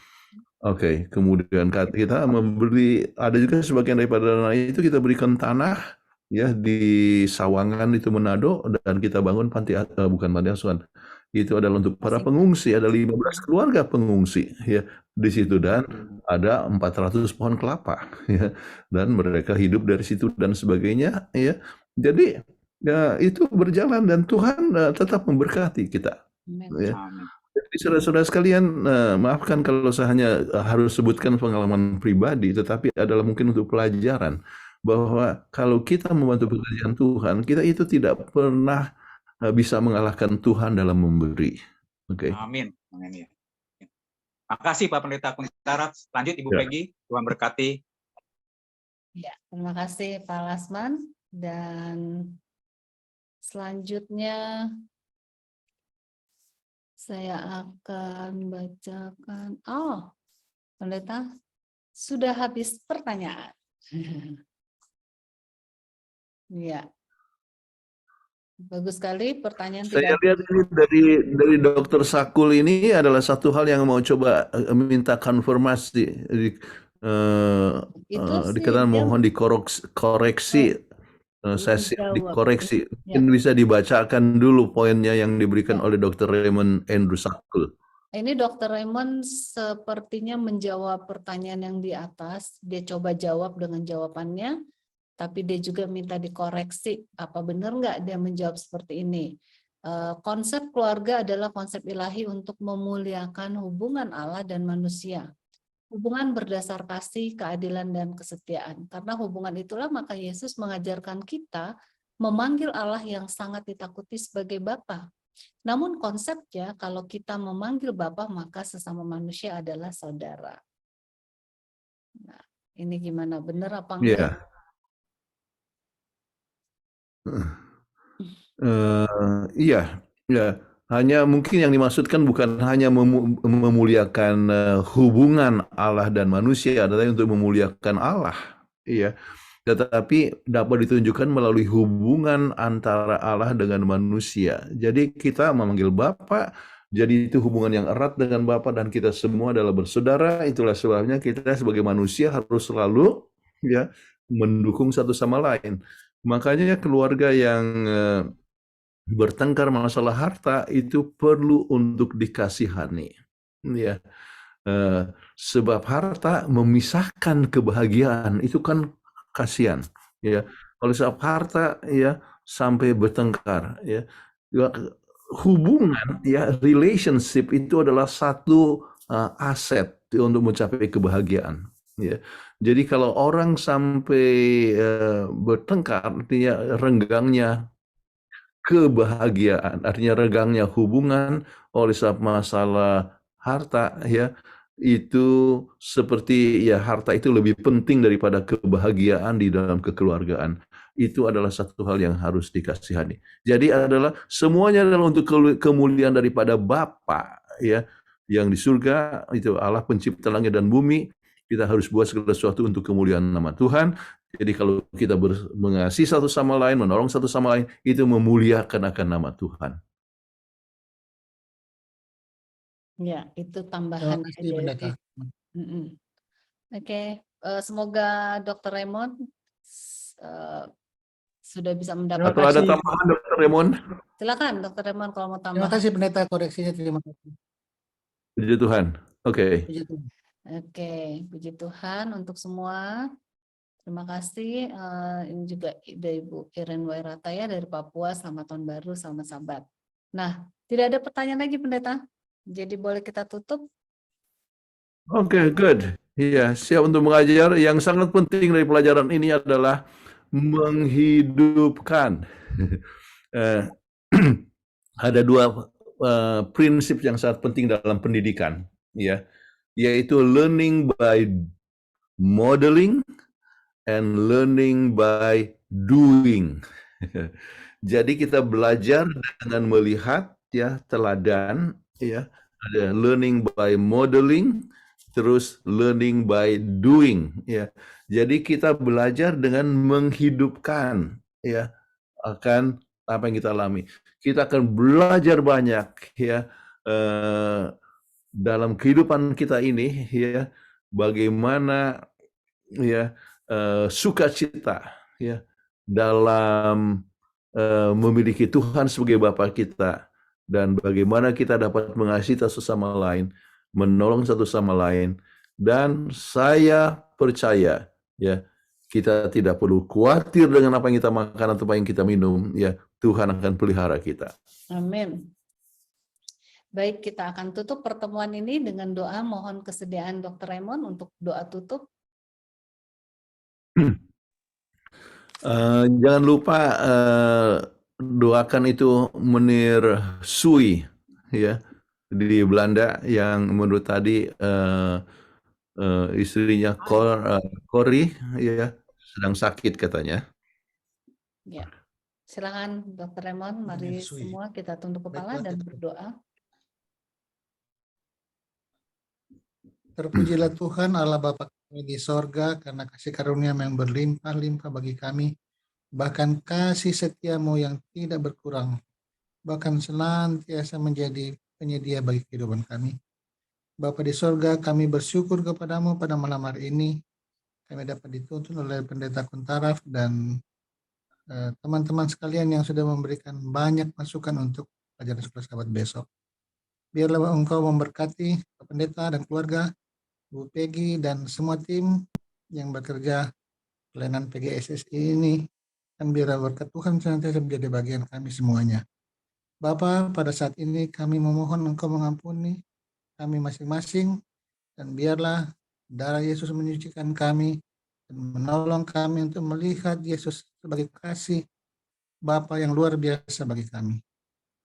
Oke, kemudian kita memberi, ada juga sebagian daripada dana itu kita berikan tanah, ya, di Sawangan itu Manado, dan kita bangun bukan panti asuhan. Itu adalah untuk para pengungsi, ada 15 keluarga pengungsi, ya, di situ, dan ada 400 pohon kelapa, ya, dan mereka hidup dari situ dan sebagainya, ya. Jadi ya itu berjalan dan Tuhan tetap memberkati kita, ya. Jadi saudara-saudara sekalian, maafkan kalau saya hanya harus sebutkan pengalaman pribadi, tetapi adalah mungkin untuk pelajaran bahwa kalau kita membantu pekerjaan Tuhan, kita itu tidak pernah bisa mengalahkan Tuhan dalam memberi. Oke. Amin. Amin, ya. Makasih Pak Pendeta Kuntara. Lanjut Ibu Peggy, Tuhan berkati. Ya, terima kasih Pak Lasman. Dan selanjutnya saya akan bacakan. Oh, Pendeta, sudah habis pertanyaan. Ya, bagus sekali pertanyaan. Saya lihat ini dari Dokter Sakul ini adalah satu hal yang mau coba minta konfirmasi. Dikatakan mohon dikoreksi, sesi dikoreksi. Mungkin bisa dibacakan dulu poinnya yang diberikan oleh Dr. Raymond Andrew Sakul. Ini Dr. Raymond sepertinya menjawab pertanyaan yang di atas. Dia coba jawab dengan jawabannya, tapi dia juga minta dikoreksi. Apa benar nggak dia menjawab seperti ini? Konsep keluarga adalah konsep ilahi untuk memuliakan hubungan Allah dan manusia. Hubungan berdasar kasih, keadilan, dan kesetiaan. Karena hubungan itulah maka Yesus mengajarkan kita memanggil Allah yang sangat ditakuti sebagai Bapa. Namun konsepnya kalau kita memanggil Bapa maka sesama manusia adalah saudara. Nah, ini gimana? Benar apa enggak? Iya, ya. Hanya mungkin yang dimaksudkan bukan hanya memuliakan hubungan Allah dan manusia, tetapi untuk memuliakan Allah, iya. Tetapi dapat ditunjukkan melalui hubungan antara Allah dengan manusia. Jadi kita memanggil Bapa, jadi itu hubungan yang erat dengan Bapa dan kita semua adalah bersaudara. Itulah sebabnya kita sebagai manusia harus selalu, ya, mendukung satu sama lain. Makanya keluarga yang bertengkar masalah harta itu perlu untuk dikasihani, ya. Sebab harta memisahkan kebahagiaan, itu kan kasihan, ya. oleh sebab harta ya sampai bertengkar ya. Hubungan ya, relationship itu adalah satu aset untuk mencapai kebahagiaan ya. Jadi kalau orang sampai bertengkar, artinya renggangnya kebahagiaan, artinya renggangnya hubungan oleh sebab masalah harta ya, itu seperti ya harta itu lebih penting daripada kebahagiaan di dalam kekeluargaan. Itu adalah satu hal yang harus dikasihani. Jadi adalah semuanya adalah untuk kemuliaan daripada Bapa ya yang di surga, itu Allah pencipta langit dan bumi. Kita harus buat segala sesuatu untuk kemuliaan nama Tuhan. Jadi kalau kita mengasihi satu sama lain, menolong satu sama lain, itu memuliakan akan nama Tuhan. Ya, itu Terima tambahan kasih Pendeta. Oke, semoga Dr. Raymond sudah bisa Terima mendapat. Atau ada kasih. tambahan, Dr. Raymond? Silakan Dr. Raymond kalau mau Terima tambah. kasih Pendeta koreksinya. Terima kasih. Puji Tuhan. Oke. Puji Tuhan. Oke, puji Tuhan untuk semua. Terima kasih. Ini juga ide Ibu Iren Wairata ya dari Papua. Selamat tahun baru, selamat Sabat. Nah, tidak ada pertanyaan lagi Pendeta. Jadi boleh kita tutup. Oke, good. Iya, siap untuk mengajar. Yang sangat penting dari pelajaran ini adalah menghidupkan. Ada dua prinsip yang sangat penting dalam pendidikan, ya, yaitu learning by modeling and learning by doing. Jadi kita belajar dengan melihat, ya, teladan, ya, ada learning by modeling, terus learning by doing, ya. Jadi kita belajar dengan menghidupkan, ya, akan apa yang kita alami. Kita akan belajar banyak, ya, dalam kehidupan kita ini, ya, bagaimana, ya, sukacita, ya, dalam memiliki Tuhan sebagai Bapa kita, dan bagaimana kita dapat mengasihi sesama lain, menolong satu sama lain, dan saya percaya, ya, kita tidak perlu khawatir dengan apa yang kita makan atau apa yang kita minum, ya, Tuhan akan pelihara kita. Amin. Baik, kita akan tutup pertemuan ini dengan doa. Mohon kesediaan Dr. Raymond untuk doa tutup. Jangan lupa doakan itu Menir Sui, ya, di Belanda, yang menurut tadi istrinya Cory, ya, sedang sakit katanya. Ya, silakan Dr. Raymond. Mari semua kita tunduk kepala dan berdoa. Terpujilah Tuhan Allah Bapa kami di sorga, karena kasih karunia yang berlimpah-limpah bagi kami, bahkan kasih setiamu yang tidak berkurang, bahkan senantiasa menjadi penyedia bagi kehidupan kami. Bapa di sorga, kami bersyukur kepadamu pada malam hari ini. Kami dapat dituntun oleh Pendeta Kuntaraf dan teman-teman sekalian yang sudah memberikan banyak masukan untuk pelajaran sekolah sahabat besok. Biarlah Engkau memberkati pendeta dan keluarga, Bu Peggy dan semua tim yang bekerja pelayanan PGSSI ini, dan biarlah berkat Tuhan senantiasa menjadi bagian kami semuanya. Bapa, pada saat ini kami memohon Engkau mengampuni kami masing-masing, dan biarlah darah Yesus menyucikan kami dan menolong kami untuk melihat Yesus sebagai kasih Bapa yang luar biasa bagi kami.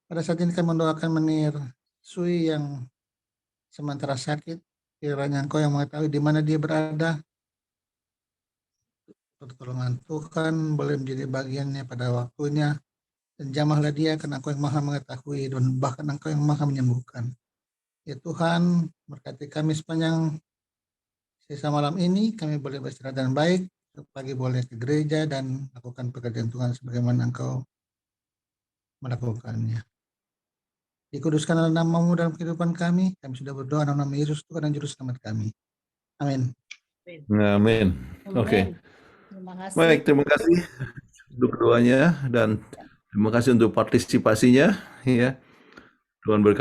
Pada saat ini kami mendoakan Menir Sui yang sementara sakit, kiranya Engkau yang mengetahui di mana dia berada. Pertolongan Tuhan boleh menjadi bagiannya pada waktunya, dan jamahlah dia, karena Engkau yang maha mengetahui dan bahkan Engkau yang maha menyembuhkan. Ya Tuhan, berkati kami sepanjang sisa malam ini, kami boleh beristirahat dengan baik, pagi boleh ke gereja dan lakukan pekerjaan Tuhan sebagaimana Engkau melakukannya. Dikuduskanlah nama-Mu dalam kehidupan kami sudah berdoa dalam nama Yesus Tuhan dan Juru Selamat kami. Amin. Amin. Oke. Terima kasih. Baik, terima kasih untuk doanya dan terima kasih untuk partisipasinya, ya. Tuhan berkati.